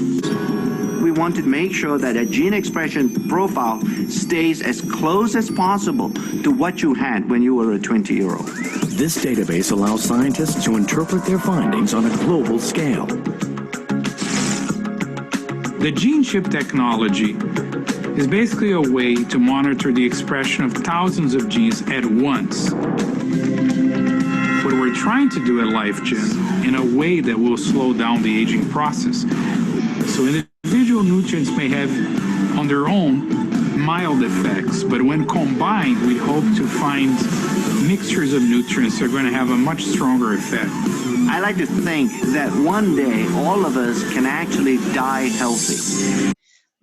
Speaker 11: We want to make sure that a gene expression profile stays as close as possible to what you had when you were a 20-year-old.
Speaker 10: This database allows scientists to interpret their findings on a global scale.
Speaker 12: The GeneShip technology
Speaker 9: is basically a way to monitor the expression of thousands of genes at once. What we're trying to do at LifeGen in a way that will slow down the aging process. So individual nutrients may have on their own mild effects, but when combined, we hope to find mixtures of nutrients that are going to have a much stronger effect.
Speaker 11: I like to think that one day all of us can actually die healthy.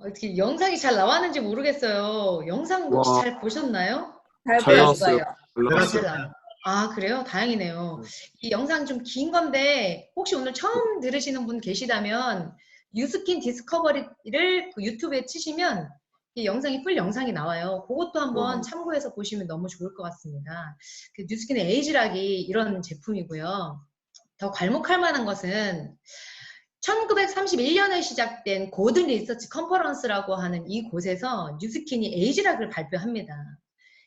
Speaker 2: 어떻게 영상이 잘 나왔는지 모르겠어요. 영상 혹시
Speaker 3: 와.
Speaker 2: 잘 보셨나요?
Speaker 3: 잘 나왔어요. 잘
Speaker 2: 잘
Speaker 3: 나왔어요.
Speaker 2: 나와요. 아, 그래요? 다행이네요. 이 영상 좀 긴 건데 혹시 오늘 처음 들으시는 분 계시다면 뉴스킨 디스커버리를 그 유튜브에 치시면 이 영상이 풀 영상이 나와요. 그것도 한번 참고해서 보시면 너무 좋을 것 같습니다. 그 뉴스킨의 에이지락이 이런 제품이고요. 더 괄목할 만한 것은 1931년에 시작된 고든 리서치 컨퍼런스라고 하는 이 곳에서 뉴스킨이 에이지락을 발표합니다.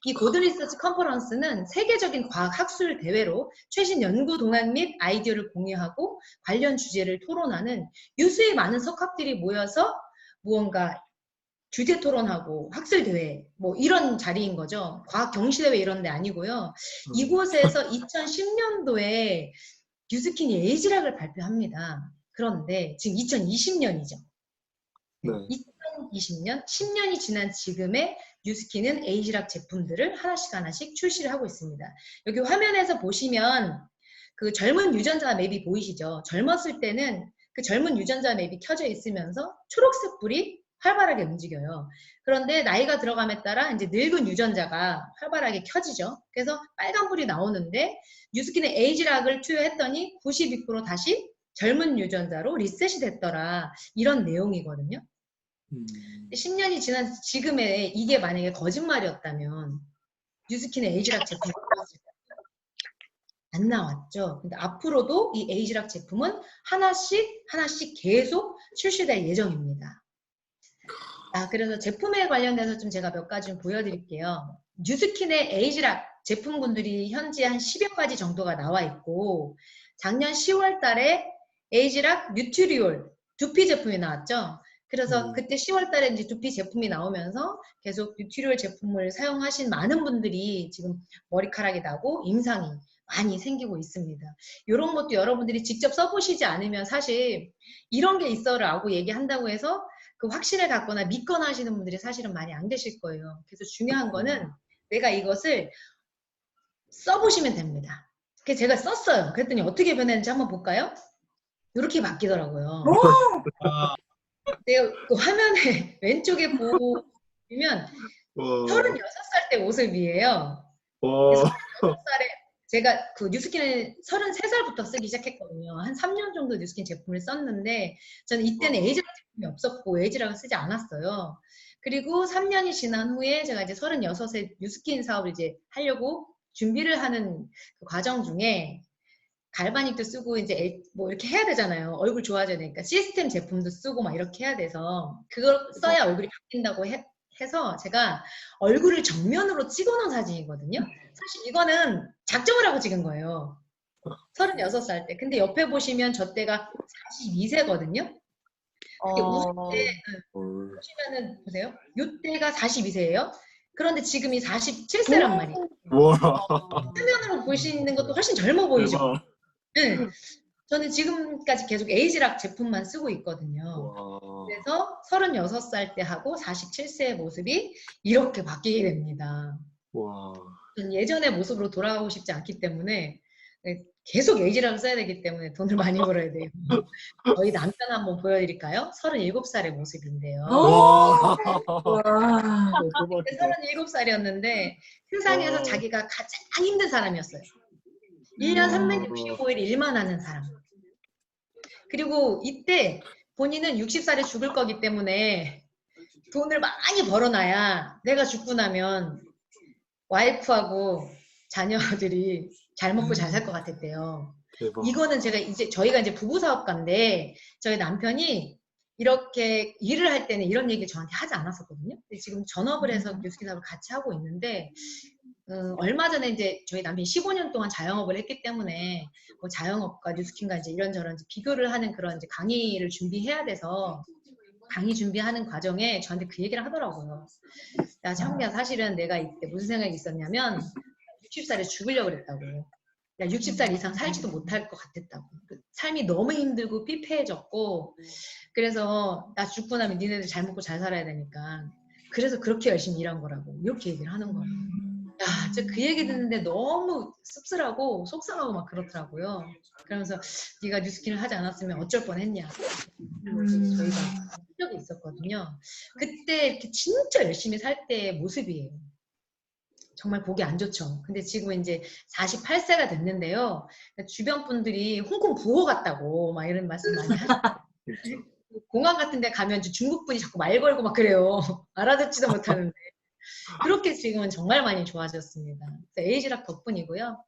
Speaker 2: 이 고든 리서치 컨퍼런스는 세계적인 과학 학술 대회로 최신 연구 동향 및 아이디어를 공유하고 관련 주제를 토론하는 유수의 많은 석학들이 모여서 무언가 주제 토론하고 학술 대회 뭐 이런 자리인 거죠. 과학 경시 대회 이런 데 아니고요. 이곳에서 2010년도에 뉴스킨이 에이지락을 발표합니다. 그런데 지금 2020년이죠.
Speaker 3: 네.
Speaker 2: 2020년, 10년이 지난 지금의 뉴스킨은 에이지락 제품들을 하나씩 출시를 하고 있습니다. 여기 화면에서 보시면 그 젊은 유전자 맵이 보이시죠? 젊었을 때는 그 젊은 유전자 맵이 켜져 있으면서 초록색 불이 활발하게 움직여요. 그런데 나이가 들어감에 따라 이제 늙은 유전자가 활발하게 켜지죠. 그래서 빨간 불이 나오는데 뉴스킨의 에이지락을 투여했더니 92% 다시 젊은 유전자로 리셋이 됐더라. 이런 내용이거든요. 10년이 지난 지금에 이게 만약에 거짓말이었다면 뉴스킨의 에이지락 제품이 안 나왔죠. 근데 앞으로도 이 에이지락 제품은 하나씩 계속 출시될 예정입니다. 그래서 제품에 관련돼서 좀 제가 몇 가지 좀 보여드릴게요. 뉴스킨의 에이지락 제품군들이 현재 한 10여 가지 정도가 나와 있고 작년 10월 달에 에이지락 뉴트리올 두피 제품이 나왔죠. 그래서 그때 10월 달에 이제 두피 제품이 나오면서 계속 뉴트리올 제품을 사용하신 많은 분들이 지금 머리카락이 나고 임상이 많이 생기고 있습니다. 이런 것도 여러분들이 직접 써보시지 않으면 사실 이런 게 있어라고 얘기한다고 해서 그 확신을 갖거나 믿거나 하시는 분들이 사실은 많이 안 계실 거예요. 그래서 중요한 거는 내가 이것을 써보시면 됩니다. 그래서 제가 썼어요. 그랬더니 어떻게 변했는지 한번 볼까요? 이렇게 바뀌더라고요. 내가 그 화면에 왼쪽에 보면 36살 때 모습이에요. 36살에 제가 그 뉴스킨을 33살부터 쓰기 시작했거든요. 한 3년 정도 뉴스킨 제품을 썼는데 저는 이때는 에이지락 제품이 없었고 에이지락을 쓰지 않았어요. 그리고 3년이 지난 후에 제가 이제 36세 뉴스킨 사업을 이제 하려고 준비를 하는 그 과정 중에 갈바닉도 쓰고 이제 뭐 이렇게 해야 되잖아요. 얼굴 좋아져야 되니까 시스템 제품도 쓰고 막 이렇게 해야 돼서 그걸 써야 얼굴이 바뀐다고 해서 제가 얼굴을 정면으로 찍어놓은 사진이거든요. 사실 이거는 작정을 하고 찍은 거예요. 36살 때. 근데 옆에 보시면 저 때가 42세거든요. 보시면은 보세요. 이때가 42세예요. 그런데 지금이 47세란 말이에요. 화면으로 보시는 것도 훨씬 젊어 보이죠? 네. 저는 지금까지 계속 에이지락 제품만 쓰고 있거든요. 그래서 36살 때 하고 47세의 모습이 이렇게 바뀌게 됩니다. 저는 예전의 모습으로 돌아가고 싶지 않기 때문에 계속 에이지락을 써야 되기 때문에 돈을 많이 벌어야 돼요. 저희 남편 한번 보여드릴까요? 37살의 모습인데요. 37살이었는데 세상에서 자기가 가장 힘든 사람이었어요. 1년 365일 일만 하는 사람. 그리고 이때 본인은 60살에 죽을 거기 때문에 돈을 많이 벌어놔야 내가 죽고 나면 와이프하고 자녀들이 잘 먹고 잘 살 것 같았대요. 대박. 이거는 저희가 이제 부부사업가인데 저희 남편이 이렇게 일을 할 때는 이런 얘기를 저한테 하지 않았었거든요. 근데 지금 전업을 해서 뉴스킨 사업을 같이 하고 있는데 얼마 전에 이제 저희 남편이 15년 동안 자영업을 했기 때문에 뭐 자영업과 뉴스킨과 이제 이런저런 이제 비교를 하는 그런 이제 강의를 준비해야 돼서 강의 준비하는 과정에 저한테 그 얘기를 하더라고요. 야, 창미야, 사실은 내가 이때 무슨 생각이 있었냐면 60살에 죽으려고 그랬다고. 야, 60살 이상 살지도 못할 것 같았다고. 삶이 너무 힘들고 피폐해졌고, 그래서 나 죽고 나면 니네들 잘 먹고 잘 살아야 되니까 그래서 그렇게 열심히 일한 거라고 이렇게 얘기를 하는 거예요. 야, 진짜 그 얘기 듣는데 너무 씁쓸하고 속상하고 막 그렇더라고요. 그러면서 네가 뉴스킨을 하지 않았으면 어쩔 뻔했냐. 저희가 한 적이 있었거든요. 그때 이렇게 진짜 열심히 살 때의 모습이에요. 정말 보기 안 좋죠. 근데 지금 이제 48세가 됐는데요. 주변 분들이 홍콩 부호 같다고 막 이런 말씀 많이 하시고 공항 같은 데 가면 이제 중국 분이 자꾸 말 걸고 막 그래요. 알아듣지도 못하는데. 그렇게 지금은 정말 많이 좋아졌습니다. 에이지락 덕분이고요.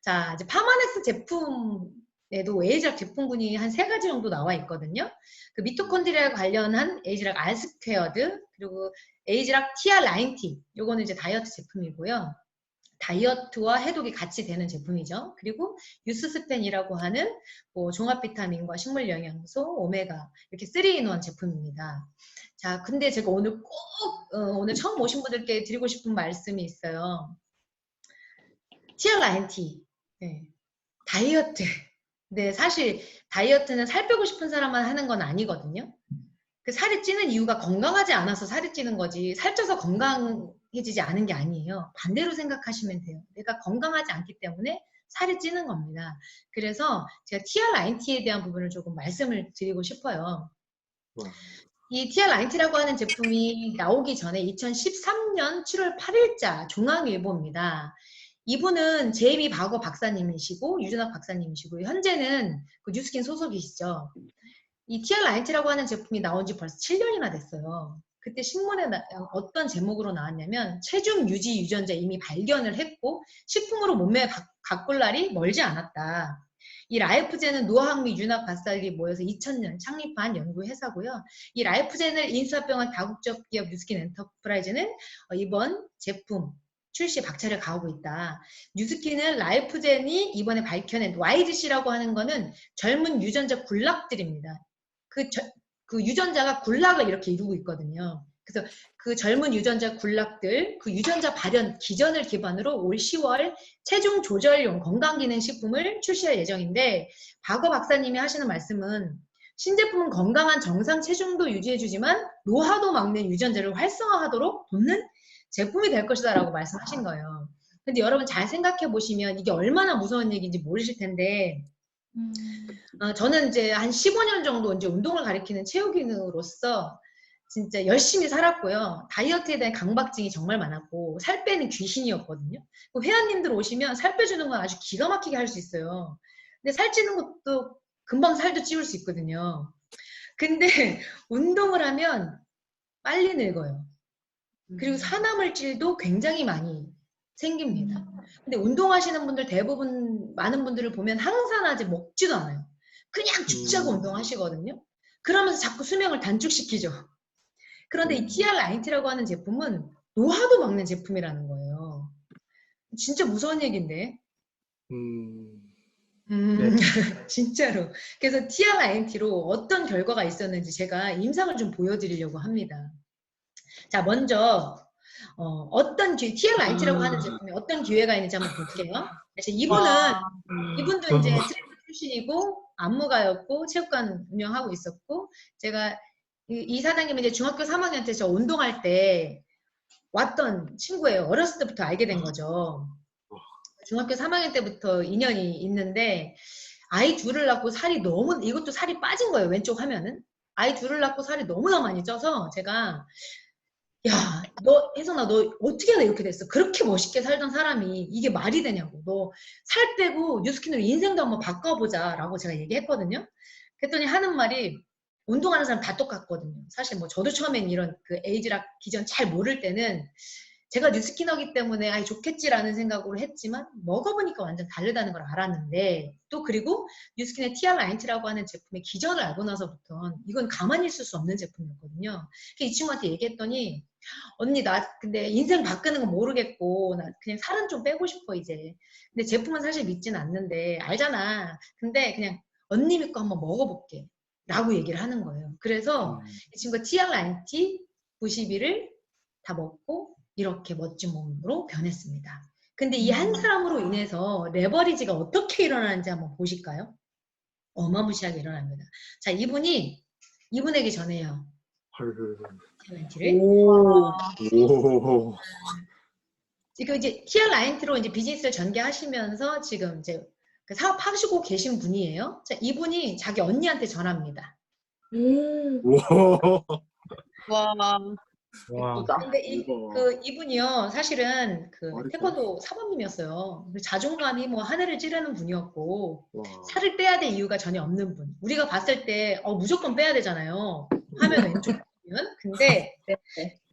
Speaker 2: 자, 이제 파마넥스 제품에도 에이지락 제품군이 한 3가지 정도 나와 있거든요. 그 미토콘드리아 관련한 에이지락 R 스퀘어드, 그리고 에이지락 TR90, 요거는 이제 다이어트 제품이고요. 다이어트와 해독이 같이 되는 제품이죠. 그리고 유스스펜이라고 하는 뭐 종합 비타민과 식물 영양소, 오메가 이렇게 3인원 제품입니다. 자, 근데 제가 오늘 꼭 오늘 처음 오신 분들께 드리고 싶은 말씀이 있어요. TR90, 네. 다이어트. 네, 사실 다이어트는 살 빼고 싶은 사람만 하는 건 아니거든요. 그 살이 찌는 이유가 건강하지 않아서 살이 찌는 거지 살쪄서 건강해지지 않은 게 아니에요. 반대로 생각하시면 돼요. 내가 건강하지 않기 때문에 살이 찌는 겁니다. 그래서 제가 TR90에 대한 부분을 조금 말씀을 드리고 싶어요. 이 TR90라고 하는 제품이 나오기 전에 2013년 7월 8일자 중앙일보입니다. 이분은 제이미 바거 박사님이시고 유준학 박사님이시고 현재는 그 뉴스킨 소속이시죠. 이 TR90라고 하는 제품이 나온 지 벌써 7년이나 됐어요. 그때 신문에 어떤 제목으로 나왔냐면 체중 유지 유전자 이미 발견을 했고 식품으로 몸매에 가꿀 날이 멀지 않았다. 이 라이프젠은 노학미 윤학 박사들이 모여서 2000년 창립한 연구회사고요. 이 라이프젠을 인수합병한 다국적 기업 뉴스킨 엔터프라이즈는 이번 제품 출시에 박차를 가하고 있다. 뉴스킨은 라이프젠이 이번에 밝혀낸 YGC라고 하는 거는 젊은 유전자 군락들입니다. 그 유전자가 군락을 이렇게 이루고 있거든요. 그래서 그 젊은 유전자 군락들, 그 유전자 발현 기전을 기반으로 올 10월 체중 조절용 건강기능식품을 출시할 예정인데 박어 박사님이 하시는 말씀은 신제품은 건강한 정상 체중도 유지해주지만 노화도 막는 유전자를 활성화하도록 돕는 제품이 될 것이다 라고 말씀하신 거예요. 근데 여러분 잘 생각해 보시면 이게 얼마나 무서운 얘기인지 모르실 텐데 저는 이제 한 15년 정도 이제 운동을 가리키는 체육인으로서 진짜 열심히 살았고요. 다이어트에 대한 강박증이 정말 많았고 살 빼는 귀신이었거든요. 회원님들 오시면 살 빼주는 건 아주 기가 막히게 할 수 있어요. 근데 살찌는 것도 금방 살도 찌울 수 있거든요. 근데 운동을 하면 빨리 늙어요. 그리고 산화물질도 굉장히 많이 생깁니다. 근데 운동하시는 분들 대부분 많은 분들을 보면 항산화제 먹지도 않아요. 그냥 죽자고 운동하시거든요. 그러면서 자꾸 수명을 단축시키죠. 그런데 이 TR90라고 하는 제품은 노화도 막는 제품이라는 거예요. 진짜 무서운 얘기인데.
Speaker 3: 네.
Speaker 2: 진짜로. 그래서 TR90로 어떤 결과가 있었는지 제가 임상을 좀 보여드리려고 합니다. 자, 먼저 어떤 TR90라고 하는 제품이 어떤 기회가 있는지 한번 볼게요. 이분도 이제 트레이너 출신이고 안무가였고 체육관 운영하고 있었고 제가 이 사장님은 이제 중학교 3학년 때 저 운동할 때 왔던 친구예요. 어렸을 때부터 알게 된 거죠. 중학교 3학년 때부터 인연이 있는데 아이 둘을 낳고 살이 너무 이것도 살이 빠진 거예요. 왼쪽 화면은 아이 둘을 낳고 살이 너무나 많이 쪄서 제가 야, 혜성아, 너 어떻게 이렇게 됐어? 그렇게 멋있게 살던 사람이 이게 말이 되냐고. 너 살 빼고 뉴스킨으로 인생도 한번 바꿔보자 라고 제가 얘기했거든요. 그랬더니 하는 말이 운동하는 사람 다 똑같거든요. 사실 뭐 저도 처음엔 이런 그 에이지락 기전 잘 모를 때는 제가 뉴스키너기 때문에 아이 좋겠지라는 생각으로 했지만 먹어보니까 완전 다르다는 걸 알았는데 또 그리고 뉴스킨의 TR90라고 하는 제품의 기전을 알고 나서부터는 이건 가만히 있을 수 없는 제품이었거든요. 이 친구한테 얘기했더니 언니 나 근데 인생 바꾸는 건 모르겠고 나 그냥 살은 좀 빼고 싶어 이제. 근데 제품은 사실 믿진 않는데 알잖아. 근데 그냥 언니 믿고 한번 먹어볼게. 라고 얘기를 하는 거예요. 그래서 이 친구가 TRINT 91을 다 먹고 이렇게 멋진 몸으로 변했습니다. 근데 이 한 사람으로 인해서 레버리지가 어떻게 일어나는지 한번 보실까요? 어마무시하게 일어납니다. 자, 이분에게 전해요. TRINT를.
Speaker 3: 오.
Speaker 2: 지금 이제 TRINT로 이제 비즈니스를 전개하시면서 지금 이제 그 사업하시고 계신 분이에요. 자, 이분이 자기 언니한테 전합니다.
Speaker 3: 와.
Speaker 2: 근데 이분이요, 사실은 그 태권도 사범님이었어요. 자존감이 뭐 하늘을 찌르는 분이었고, 살을 빼야 될 이유가 전혀 없는 분. 우리가 봤을 때, 무조건 빼야 되잖아요. 화면 왼쪽 보면. 근데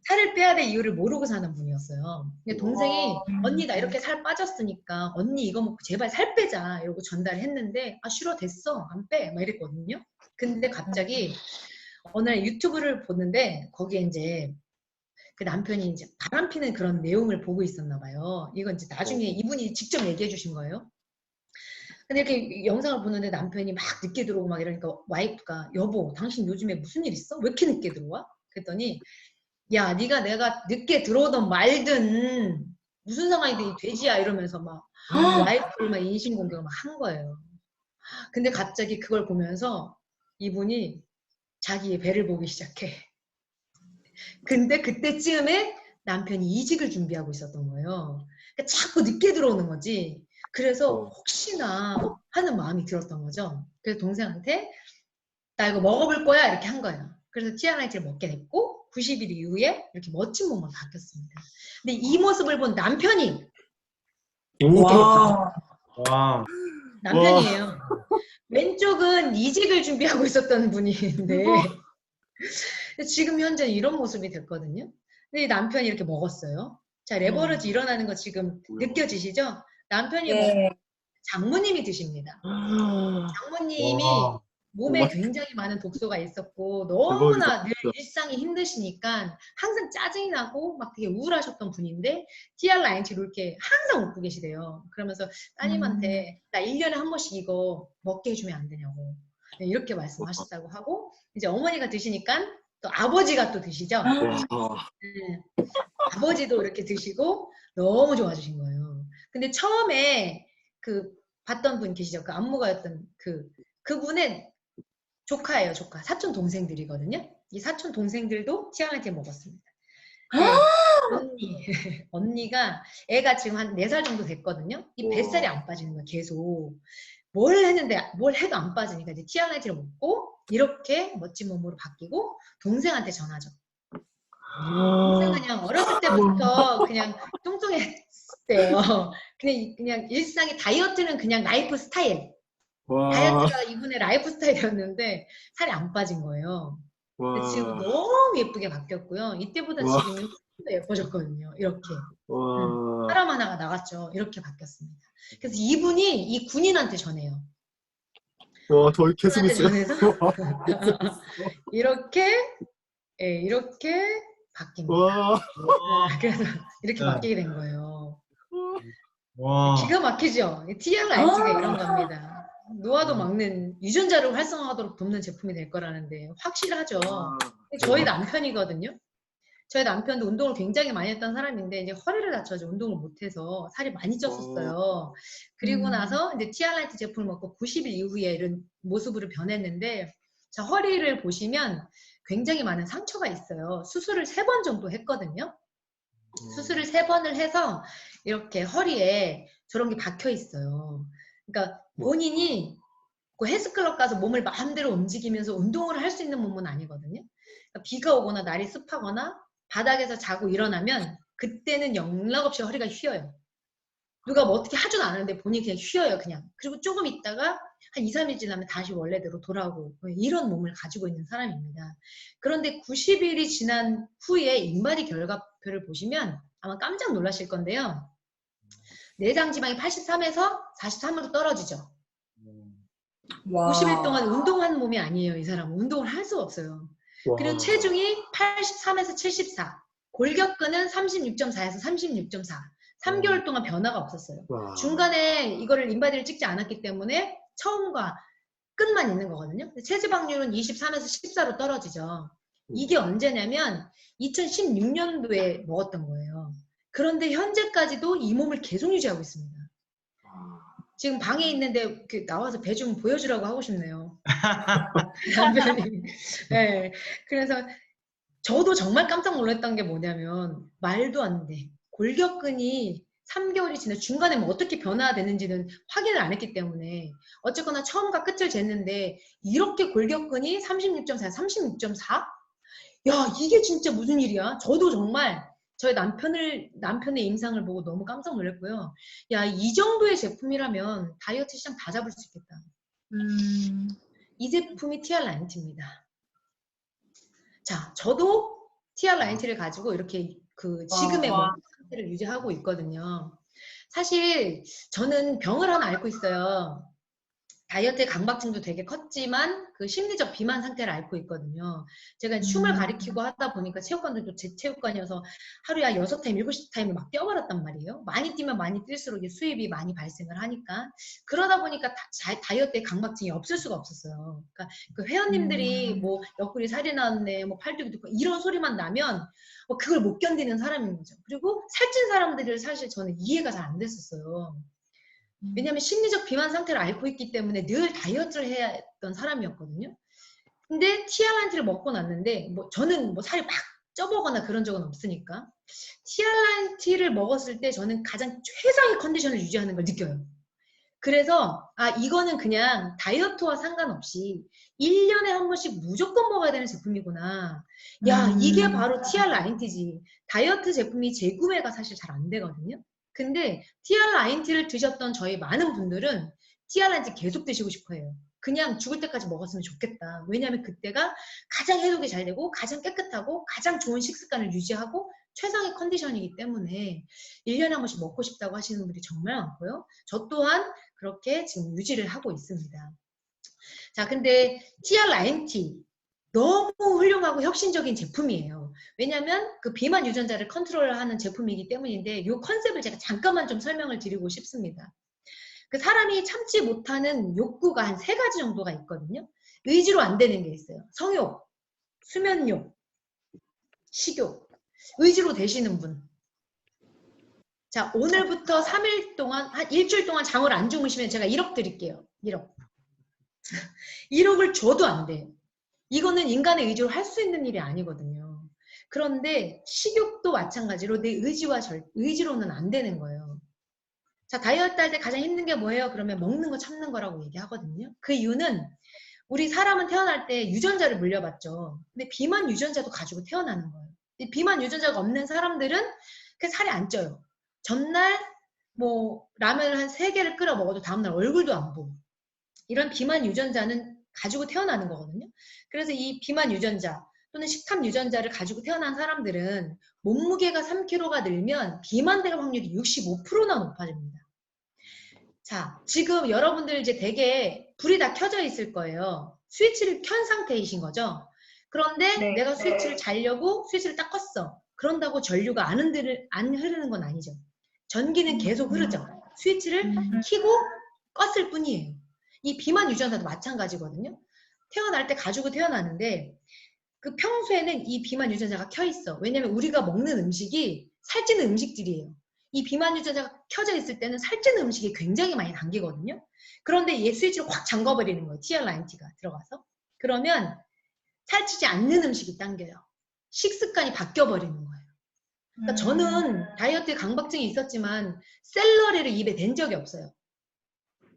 Speaker 2: 살을 빼야 될 이유를 모르고 사는 분이었어요. 근데 동생이, 언니 나 이렇게 살 빠졌으니까, 언니 이거 먹고 제발 살 빼자. 이러고 전달을 했는데, 싫어, 됐어. 안 빼. 막 이랬거든요. 근데 갑자기, 어느 날 유튜브를 보는데, 거기에 이제, 그 남편이 이제 바람피는 그런 내용을 보고 있었나 봐요. 이건 이제 나중에 이분이 직접 얘기해 주신 거예요. 근데 이렇게 영상을 보는데 남편이 막 늦게 들어오고 막 이러니까 와이프가 여보, 당신 요즘에 무슨 일 있어? 왜 이렇게 늦게 들어와? 그랬더니 야, 네가 내가 늦게 들어오든 말든 무슨 상황이든 이 돼지야 이러면서 막 와이프를 막 인신공격을 막 한 거예요. 근데 갑자기 그걸 보면서 이분이 자기의 배를 보기 시작해. 근데 그때쯤에 남편이 이직을 준비하고 있었던 거예요. 그러니까 자꾸 늦게 들어오는 거지. 그래서 혹시나 하는 마음이 들었던 거죠. 그래서 동생한테 나 이거 먹어볼 거야 이렇게 한 거예요. 그래서 TRIT를 먹게 됐고 90일 이후에 이렇게 멋진 몸으로 바뀌었습니다. 근데 이 모습을 본 남편이
Speaker 3: 와.
Speaker 2: 남편이에요. 왼쪽은 이직을 준비하고 있었던 분인데 지금 현재 이런 모습이 됐거든요. 근데 이 남편이 이렇게 먹었어요. 자, 레버리지 일어나는 거 지금 느껴지시죠? 남편이 먹고 장모님이 드십니다. 장모님이 몸에 굉장히 많은 독소가 있었고 너무나 늘 일상이 힘드시니까 항상 짜증이 나고 막 되게 우울하셨던 분인데 TRINT로 이렇게 항상 웃고 계시대요. 그러면서 따님한테 나 1년에 한 번씩 이거 먹게 해주면 안 되냐고 이렇게 말씀하셨다고 하고 이제 어머니가 드시니까 또 아버지가 또 드시죠. 아버지도 이렇게 드시고 너무 좋아지신 거예요. 근데 처음에 그 봤던 분 계시죠? 그 안무가였던 그분은 조카예요, 조카. 사촌 동생들이거든요. 이 사촌 동생들도 TRIT 먹었습니다. 언니가 애가 지금 한 4살 정도 됐거든요. 이 뱃살이 안 빠지는 거야, 계속. 뭘 했는데 뭘 해도 안 빠지니까 이제 TRIT를 먹고 이렇게 멋진 몸으로 바뀌고 동생한테 전하죠. 동생 그냥 어렸을 때부터 그냥 뚱뚱했대요. 그냥 일상의 다이어트는 그냥 라이프 스타일. 다이어트가 이분의 라이프 스타일이었는데 살이 안 빠진 거예요. 근데 지금 너무 예쁘게 바뀌었고요. 이때보다 지금은 더 예뻐졌거든요. 이렇게. 사람 하나가 나갔죠. 이렇게 바뀌었습니다. 그래서 이분이 이 군인한테 전해요.
Speaker 3: 더 계속 있어요.
Speaker 2: 이렇게 바뀝니다. 그래서 이렇게 바뀌게 된 거예요. 기가 막히죠? TRIT가 이런 겁니다. 노화도 막는 유전자를 활성화하도록 돕는 제품이 될 거라는데 확실하죠. 저희 남편이거든요. 저희 남편도 운동을 굉장히 많이 했던 사람인데 이제 허리를 다쳐서 운동을 못해서 살이 많이 쪘었어요. 그리고 나서 이제 TRIT 제품을 먹고 90일 이후에 이런 모습으로 변했는데 자, 허리를 보시면 굉장히 많은 상처가 있어요. 수술을 3번 정도 했거든요. 수술을 3번을 해서 이렇게 허리에 저런 게 박혀 있어요. 그러니까 본인이 그 헬스클럽 가서 몸을 마음대로 움직이면서 운동을 할 수 있는 몸은 아니거든요. 그러니까 비가 오거나 날이 습하거나 바닥에서 자고 일어나면 그때는 영락없이 허리가 휘어요. 누가 뭐 어떻게 하지도 않았는데 본인이 그냥 휘어요, 그냥. 그리고 조금 있다가 한 2, 3일 지나면 다시 원래대로 돌아오고 이런 몸을 가지고 있는 사람입니다. 그런데 90일이 지난 후에 인바디 결과표를 보시면 아마 깜짝 놀라실 건데요. 내장 지방이 83에서 43으로 떨어지죠. 90일 동안 운동한 몸이 아니에요, 이 사람은. 운동을 할 수 없어요. 그리고 체중이 83에서 74, 골격근은 36.4에서 36.4. 3개월 동안 변화가 없었어요. 중간에 이거를 인바디를 찍지 않았기 때문에 처음과 끝만 있는 거거든요. 근데 체지방률은 23에서 14로 떨어지죠. 이게 언제냐면 2016년도에 먹었던 거예요. 그런데 현재까지도 이 몸을 계속 유지하고 있습니다. 지금 방에 있는데 나와서 배 좀 보여주라고 하고 싶네요. 남편이. 네. 그래서 저도 정말 깜짝 놀랐던 게 뭐냐면 말도 안 돼. 골격근이 3개월이 지나 중간에 뭐 어떻게 변화되는지는 확인을 안 했기 때문에 어쨌거나 처음과 끝을 쟀는데 이렇게 골격근이 36.4, 36.4? 야, 이게 진짜 무슨 일이야? 저도 정말 저희 남편의 임상을 보고 너무 깜짝 놀랐고요. 야, 이 정도의 제품이라면 다이어트 시장 다 잡을 수 있겠다. 이 제품이 TR90입니다. 자, 저도 TR90를 가지고 이렇게 지금의 몸 상태를 유지하고 있거든요. 사실 저는 병을 하나 앓고 있어요. 다이어트의 강박증도 되게 컸지만 그 심리적 비만 상태를 앓고 있거든요. 제가 춤을 가리키고 하다 보니까 체육관들도 제 체육관이어서 하루에 6타임, 7타임을 막 뛰어버렸단 말이에요. 많이 뛰면 많이 뛸수록 수입이 많이 발생을 하니까. 그러다 보니까 다이어트의 강박증이 없을 수가 없었어요. 그러니까 그 회원님들이 뭐 옆구리 살이 나왔네, 뭐 팔뚝이 두꺼워 이런 소리만 나면 그걸 못 견디는 사람인 거죠. 그리고 살찐 사람들을 사실 저는 이해가 잘 안 됐었어요. 왜냐하면 심리적 비만 상태를 앓고 있기 때문에 늘 다이어트를 해야 했던 사람이었거든요. 근데 TR90를 먹고 났는데 저는 살이 막 쪄보거나 그런 적은 없으니까 TR90를 먹었을 때 저는 가장 최상의 컨디션을 유지하는 걸 느껴요. 그래서 이거는 그냥 다이어트와 상관없이 1년에 한 번씩 무조건 먹어야 되는 제품이구나. 야, 이게 바로 TR90지. 다이어트 제품이 재구매가 사실 잘 안 되거든요. 근데 TR90를 드셨던 저희 많은 분들은 TR90 계속 드시고 싶어 해요. 그냥 죽을 때까지 먹었으면 좋겠다. 왜냐하면 그때가 가장 해독이 잘 되고 가장 깨끗하고 가장 좋은 식습관을 유지하고 최상의 컨디션이기 때문에 1년에 한 번씩 먹고 싶다고 하시는 분들이 정말 많고요. 저 또한 그렇게 지금 유지를 하고 있습니다. 자, 근데 TR90 너무 훌륭하고 혁신적인 제품이에요. 왜냐하면 그 비만 유전자를 컨트롤하는 제품이기 때문인데 이 컨셉을 제가 잠깐만 좀 설명을 드리고 싶습니다. 그 사람이 참지 못하는 욕구가 한 3가지 정도가 있거든요. 의지로 안 되는 게 있어요. 성욕, 수면욕, 식욕. 의지로 되시는 분. 자, 오늘부터 3일 동안, 한 일주일 동안 잠을 안 주무시면 제가 1억 드릴게요. 1억. 1억을 줘도 안 돼요. 이거는 인간의 의지로 할 수 있는 일이 아니거든요. 그런데 식욕도 마찬가지로 내 의지로는 안 되는 거예요. 자, 다이어트 할 때 가장 힘든 게 뭐예요? 그러면 먹는 거 참는 거라고 얘기하거든요. 그 이유는 우리 사람은 태어날 때 유전자를 물려받죠. 근데 비만 유전자도 가지고 태어나는 거예요. 비만 유전자가 없는 사람들은 살이 안 쪄요. 전날 라면을 한 3개를 끓여 먹어도 다음날 얼굴도 안 보고. 이런 비만 유전자는 가지고 태어나는 거거든요. 그래서 이 비만 유전자 또는 식탐 유전자를 가지고 태어난 사람들은 몸무게가 3kg가 늘면 비만될 확률이 65%나 높아집니다. 자, 지금 여러분들 이제 되게 불이 다 켜져 있을 거예요. 스위치를 켠 상태이신 거죠. 그런데 내가 스위치를 자려고 스위치를 딱 껐어. 그런다고 전류가 안 흐르는 건 아니죠. 전기는 계속 흐르죠. 스위치를 켜고 껐을 뿐이에요. 이 비만 유전자도 마찬가지거든요. 태어날 때 가지고 태어나는데 그 평소에는 이 비만 유전자가 켜 있어. 왜냐면 우리가 먹는 음식이 살찌는 음식들이에요. 이 비만 유전자가 켜져 있을 때는 살찌는 음식이 굉장히 많이 당기거든요. 그런데 얘 스위치를 확 잠궈버리는 거예요. TR90가 들어가서. 그러면 살찌지 않는 음식이 당겨요. 식습관이 바뀌어버리는 거예요. 그러니까 저는 다이어트에 강박증이 있었지만 샐러리를 입에 댄 적이 없어요.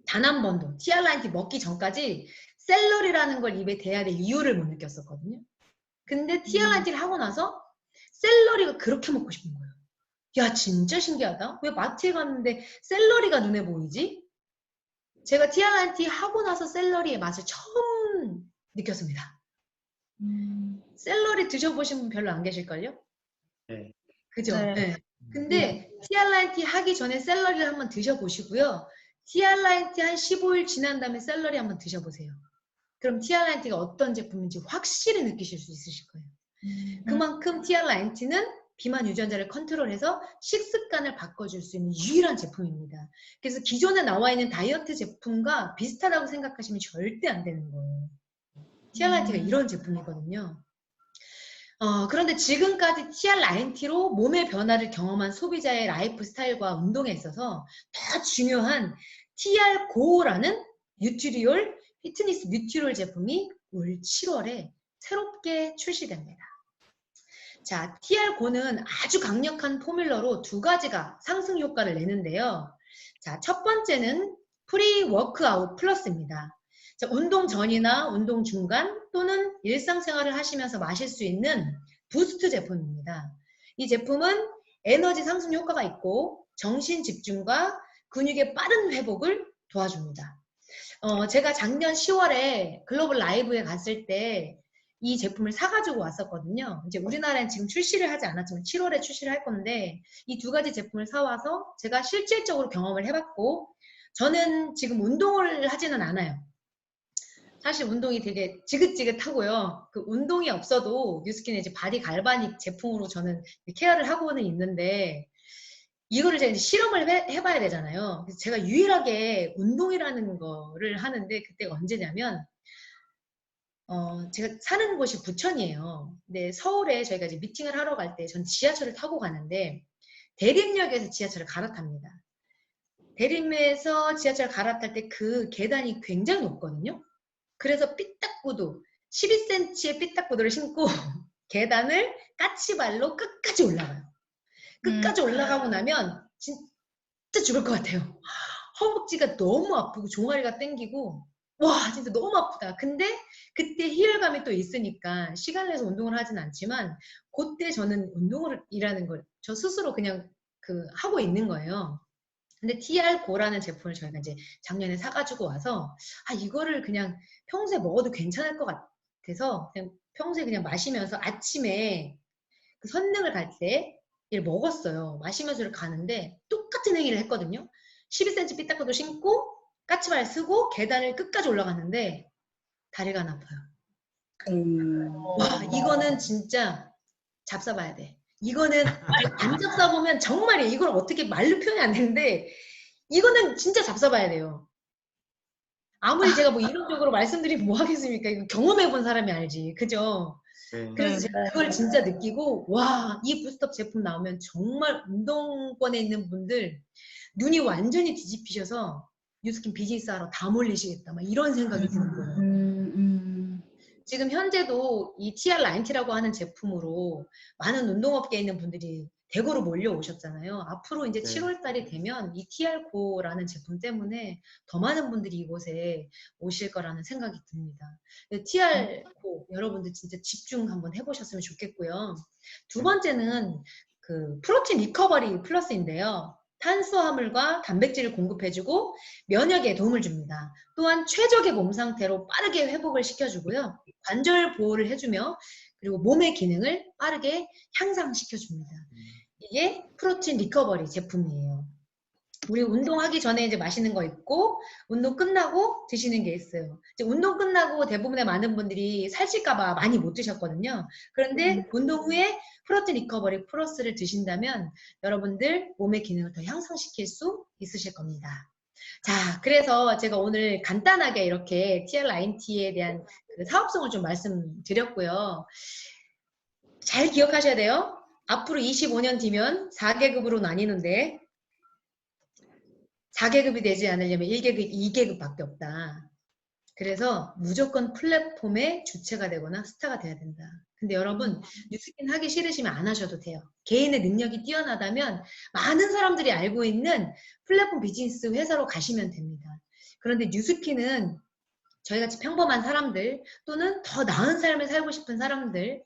Speaker 2: 단 한 번도. TR90 먹기 전까지 샐러리라는 걸 입에 대야 될 이유를 못 느꼈었거든요. 근데 TR90를 하고 나서 샐러리가 그렇게 먹고 싶은 거예요. 야, 진짜 신기하다. 왜 마트에 갔는데 샐러리가 눈에 보이지? 제가 TR90 하고 나서 샐러리의 맛을 처음 느꼈습니다. 샐러리 드셔보신 분 별로 안 계실걸요?
Speaker 3: 네.
Speaker 2: 그죠? 네. 근데 TR90 하기 전에 샐러리를 한번 드셔보시고요. TR90 한 15일 지난 다음에 샐러리 한번 드셔보세요. 그럼 TR90가 어떤 제품인지 확실히 느끼실 수 있으실 거예요. 그만큼 TR90는 비만 유전자를 컨트롤해서 식습관을 바꿔줄 수 있는 유일한 제품입니다. 그래서 기존에 나와 있는 다이어트 제품과 비슷하다고 생각하시면 절대 안 되는 거예요. TR90가 이런 제품이거든요. 그런데 지금까지 TR90로 몸의 변화를 경험한 소비자의 라이프 스타일과 운동에 있어서 더 중요한 TR-GO라는 뉴트리올 피트니스 뉴트리올 제품이 올 7월에 새롭게 출시됩니다. 자, TR-GO는 아주 강력한 포뮬러로 두 가지가 상승 효과를 내는데요. 자, 첫 번째는 프리 워크아웃 플러스입니다. 자, 운동 전이나 운동 중간 또는 일상생활을 하시면서 마실 수 있는 부스트 제품입니다. 이 제품은 에너지 상승 효과가 있고 정신 집중과 근육의 빠른 회복을 도와줍니다. 제가 작년 10월에 글로벌 라이브에 갔을 때 이 제품을 사가지고 왔었거든요. 이제 우리나라엔 지금 출시를 하지 않았지만 7월에 출시를 할 건데 이 두 가지 제품을 사와서 제가 실질적으로 경험을 해봤고 저는 지금 운동을 하지는 않아요. 사실 운동이 되게 지긋지긋하고요. 그 운동이 없어도 뉴스킨의 이제 바디 갈바닉 제품으로 저는 케어를 하고는 있는데 이거를 제가 이제 실험을 해봐야 되잖아요. 그래서 제가 유일하게 운동이라는 거를 하는데 그때가 언제냐면 제가 사는 곳이 부천이에요. 근데 서울에 저희가 이제 미팅을 하러 갈 때 전 지하철을 타고 가는데 대림역에서 지하철을 갈아탑니다. 대림에서 지하철 갈아탈 때 그 계단이 굉장히 높거든요. 그래서 삐딱구두 12cm의 삐딱구두를 신고 계단을 까치발로 끝까지 올라가요. 끝까지 올라가고 나면 진짜 죽을 것 같아요. 허벅지가 너무 아프고 종아리가 땡기고 와 진짜 너무 아프다. 근데 그때 희열감이 또 있으니까 시간 내서 운동을 하진 않지만 그때 저는 운동을 이라는 걸 저 스스로 그냥 하고 있는 거예요. 근데 TR-GO라는 제품을 저희가 이제 작년에 사가지고 와서 이거를 그냥 평소에 먹어도 괜찮을 것 같아서 그냥 평소에 그냥 마시면서 아침에 그 선릉을 갈 때 이를 먹었어요. 마시면서 가는데 똑같은 행위를 했거든요. 12cm 삐딱구도 신고 까치발 쓰고 계단을 끝까지 올라갔는데 다리가 안 아파요. 와 이거는 진짜 잡숴봐야 돼. 이거는 안 잡숴보면 정말 이걸 어떻게 말로 표현이 안 되는데 이거는 진짜 잡숴봐야 돼요. 아무리 제가 뭐 이론적으로 말씀드리면 뭐 하겠습니까? 이거 경험해본 사람이 알지. 그죠? 그래서 제가 그걸 진짜 느끼고 와, 이 부스트업 제품 나오면 정말 운동권에 있는 분들 눈이 완전히 뒤집히셔서 뉴스킨 비즈니스 하러 다 몰리시겠다. 막 이런 생각이 드는 거예요. 지금 현재도 이 TR90라고 하는 제품으로 많은 운동업계에 있는 분들이 대거로 몰려오셨잖아요. 앞으로 이제 7월 달이 되면 이 TR-GO라는 제품 때문에 더 많은 분들이 이곳에 오실 거라는 생각이 듭니다. TR-GO 여러분들 진짜 집중 한번 해보셨으면 좋겠고요. 두 번째는 그 프로틴 리커버리 플러스인데요. 탄수화물과 단백질을 공급해주고 면역에 도움을 줍니다. 또한 최적의 몸 상태로 빠르게 회복을 시켜주고요. 관절 보호를 해주며 그리고 몸의 기능을 빠르게 향상시켜줍니다. 이게 프로틴 리커버리 제품이에요. 우리 운동하기 전에 이제 마시는 거 있고 운동 끝나고 드시는 게 있어요. 이제 운동 끝나고 대부분의 많은 분들이 살찔까봐 많이 못 드셨거든요. 그런데 운동 후에 프로틴 리커버리 플러스를 드신다면 여러분들 몸의 기능을 더 향상시킬 수 있으실 겁니다. 자, 그래서 제가 오늘 간단하게 이렇게 TR90에 대한 그 사업성을 좀 말씀드렸고요. 잘 기억하셔야 돼요. 앞으로 25년 뒤면 4계급으로 나뉘는데 4계급이 되지 않으려면 1계급, 2계급밖에 없다. 그래서 무조건 플랫폼의 주체가 되거나 스타가 돼야 된다. 근데 여러분 뉴스킨 하기 싫으시면 안 하셔도 돼요. 개인의 능력이 뛰어나다면 많은 사람들이 알고 있는 플랫폼 비즈니스 회사로 가시면 됩니다. 그런데 뉴스킨은 저희같이 평범한 사람들 또는 더 나은 삶을 살고 싶은 사람들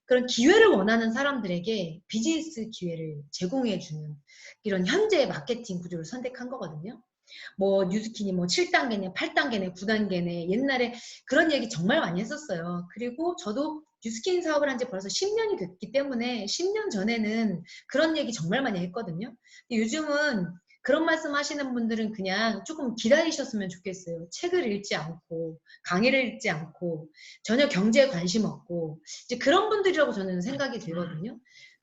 Speaker 2: 그런 기회를 원하는 사람들에게 비즈니스 기회를 제공해주는 이런 현재의 마케팅 구조를 선택한 거거든요. 뭐 뉴스킨이 뭐 7단계네, 8단계네, 9단계네 옛날에 그런 얘기 정말 많이 했었어요. 그리고 저도 뉴스킨 사업을 한 지 벌써 10년이 됐기 때문에 10년 전에는 그런 얘기 정말 많이 했거든요. 근데 요즘은 그런 말씀 하시는 분들은 그냥 조금 기다리셨으면 좋겠어요. 책을 읽지 않고 강의를 읽지 않고 전혀 경제에 관심 없고 이제 그런 분들이라고 저는 생각이 들거든요.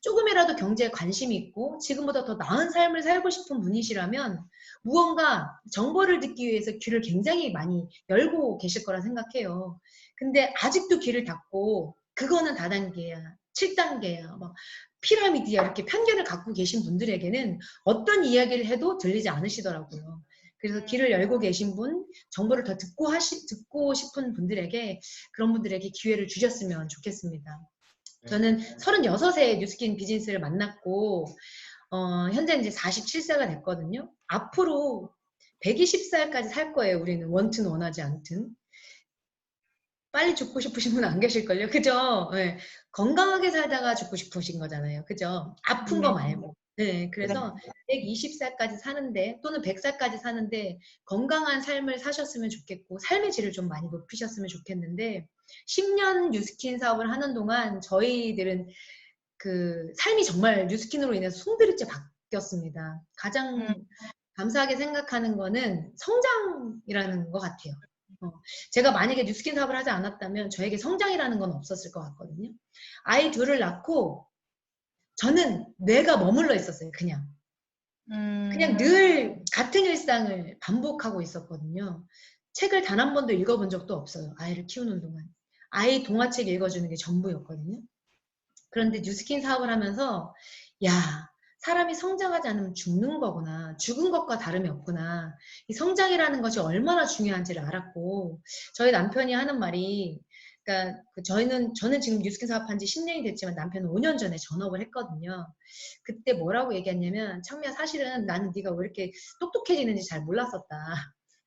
Speaker 2: 조금이라도 경제에 관심이 있고 지금보다 더 나은 삶을 살고 싶은 분이시라면 무언가 정보를 듣기 위해서 귀를 굉장히 많이 열고 계실 거라 생각해요. 근데 아직도 귀를 닫고 그거는 다단계야, 7단계야, 막 피라미드야 이렇게 편견을 갖고 계신 분들에게는 어떤 이야기를 해도 들리지 않으시더라고요. 그래서 귀를 열고 계신 분, 정보를 더 듣고 싶은 분들에게 그런 분들에게 기회를 주셨으면 좋겠습니다. 저는 36세 뉴스킨 비즈니스를 만났고 현재 이제 47세가 됐거든요. 앞으로 120살까지 살 거예요. 우리는 원튼 원하지 않든. 빨리 죽고 싶으신 분은 안 계실걸요. 그죠? 네. 건강하게 살다가 죽고 싶으신 거잖아요. 그죠? 아픈 거 말고. 네, 그래서 120살까지 사는데 또는 100살까지 사는데 건강한 삶을 사셨으면 좋겠고 삶의 질을 좀 많이 높이셨으면 좋겠는데 10년 뉴스킨 사업을 하는 동안 저희들은 그 삶이 정말 뉴스킨으로 인해서 송두리째 바뀌었습니다. 가장 감사하게 생각하는 거는 성장이라는 것 같아요. 제가 만약에 뉴스킨 사업을 하지 않았다면 저에게 성장이라는 건 없었을 것 같거든요. 아이 둘을 낳고 저는 뇌가 머물러 있었어요. 그냥 늘 같은 일상을 반복하고 있었거든요. 책을 단 한 번도 읽어본 적도 없어요. 아이를 키우는 동안. 아이 동화책 읽어주는 게 전부였거든요. 그런데 뉴스킨 사업을 하면서 야, 사람이 성장하지 않으면 죽는 거구나. 죽은 것과 다름이 없구나. 이 성장이라는 것이 얼마나 중요한지를 알았고 저희 남편이 하는 말이 그러니까 저는 지금 뉴스킨 사업한 지 10년이 됐지만 남편은 5년 전에 전업을 했거든요. 그때 뭐라고 얘기했냐면 청미야 사실은 나는 네가 왜 이렇게 똑똑해지는지 잘 몰랐었다.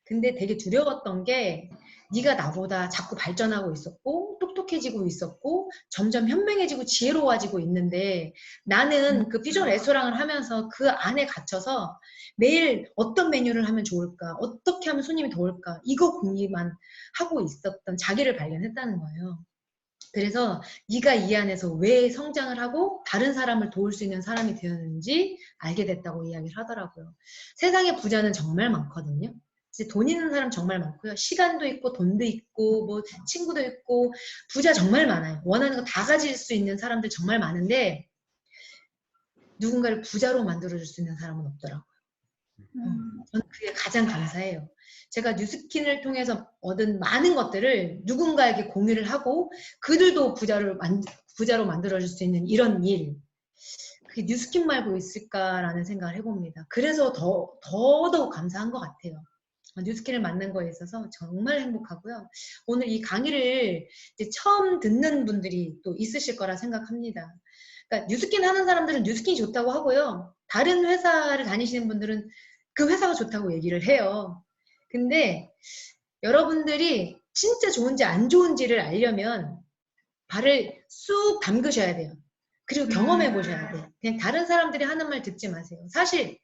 Speaker 2: 근데 되게 두려웠던 게 네가 나보다 자꾸 발전하고 있었고 똑똑해지고 있었고 점점 현명해지고 지혜로워지고 있는데 나는 그 퓨전 레스토랑을 하면서 그 안에 갇혀서 매일 어떤 메뉴를 하면 좋을까 어떻게 하면 손님이 더 올까 이거 고민만 하고 있었던 자기를 발견했다는 거예요. 그래서 네가 이 안에서 왜 성장을 하고 다른 사람을 도울 수 있는 사람이 되었는지 알게 됐다고 이야기를 하더라고요. 세상에 부자는 정말 많거든요. 돈 있는 사람 정말 많고요. 시간도 있고 돈도 있고 뭐 친구도 있고 부자 정말 많아요. 원하는 거 다 가질 수 있는 사람들 정말 많은데 누군가를 부자로 만들어줄 수 있는 사람은 없더라고요. 저는 그게 가장 감사해요. 제가 뉴스킨을 통해서 얻은 많은 것들을 누군가에게 공유를 하고 그들도 부자로 만들어줄 수 있는 이런 일 그게 뉴스킨 말고 있을까라는 생각을 해봅니다. 그래서 더더욱 감사한 것 같아요. 뉴스킨을 만난 거에 있어서 정말 행복하고요. 오늘 이 강의를 이제 처음 듣는 분들이 또 있으실 거라 생각합니다. 그러니까 뉴스킨 하는 사람들은 뉴스킨이 좋다고 하고요. 다른 회사를 다니시는 분들은 그 회사가 좋다고 얘기를 해요. 근데 여러분들이 진짜 좋은지 안 좋은지를 알려면 발을 쑥 담그셔야 돼요. 그리고 경험해 보셔야 돼요. 그냥 다른 사람들이 하는 말 듣지 마세요. 사실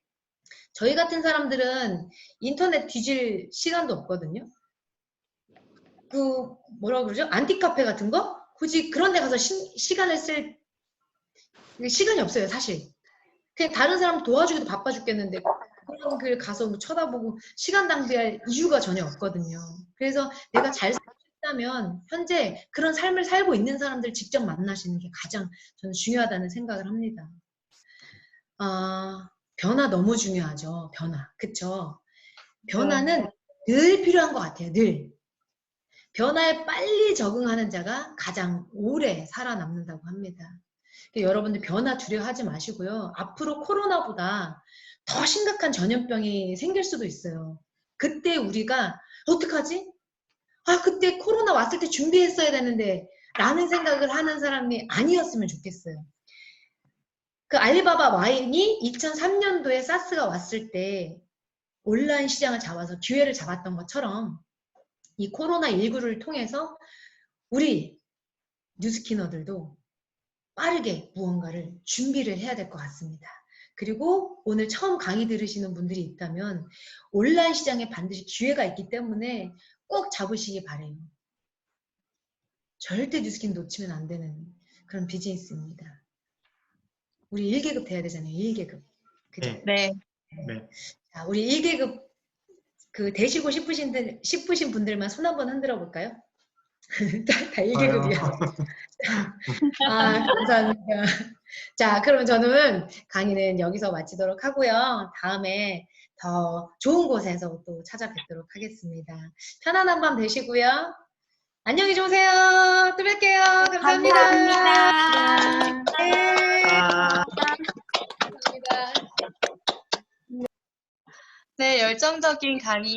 Speaker 2: 저희 같은 사람들은 인터넷 뒤질 시간도 없거든요. 그 뭐라고 그러죠? 안티카페 같은 거? 굳이 그런 데 가서 시간을 쓸 시간이 없어요, 사실. 그냥 다른 사람 도와주기도 바빠 죽겠는데 그런 글 가서 뭐 쳐다보고 시간 낭비할 이유가 전혀 없거든요. 그래서 내가 잘 살고 싶다면 현재 그런 삶을 살고 있는 사람들 직접 만나시는 게 가장 저는 중요하다는 생각을 합니다. 변화 너무 중요하죠. 변화. 그쵸? 변화는 늘 필요한 것 같아요. 늘. 변화에 빨리 적응하는 자가 가장 오래 살아남는다고 합니다. 여러분들 변화 두려워하지 마시고요. 앞으로 코로나보다 더 심각한 전염병이 생길 수도 있어요. 그때 우리가 어떡하지? 그때 코로나 왔을 때 준비했어야 되는데 라는 생각을 하는 사람이 아니었으면 좋겠어요. 그 알리바바 와인이 2003년도에 사스가 왔을 때 온라인 시장을 잡아서 기회를 잡았던 것처럼 이 코로나19를 통해서 우리 뉴스키너들도 빠르게 무언가를 준비를 해야 될 것 같습니다. 그리고 오늘 처음 강의 들으시는 분들이 있다면 온라인 시장에 반드시 기회가 있기 때문에 꼭 잡으시기 바래요. 절대 뉴스킨 놓치면 안 되는 그런 비즈니스입니다. 우리 1계급 돼야 되잖아요. 1계급. 그죠?
Speaker 3: 네.
Speaker 2: 자, 우리 1계급 그 되시고 싶으신 분들만 손 한번 흔들어 볼까요? 다 1계급이야. 감사합니다. 자, 그러면 저는 강의는 여기서 마치도록 하고요. 다음에 더 좋은 곳에서 또 찾아뵙도록 하겠습니다. 편안한 밤 되시고요. 안녕히 주무세요. 또 뵐게요. 감사합니다.
Speaker 5: 감사합니다.
Speaker 2: 네. 감사합니다.
Speaker 12: 네, 열정적인 강의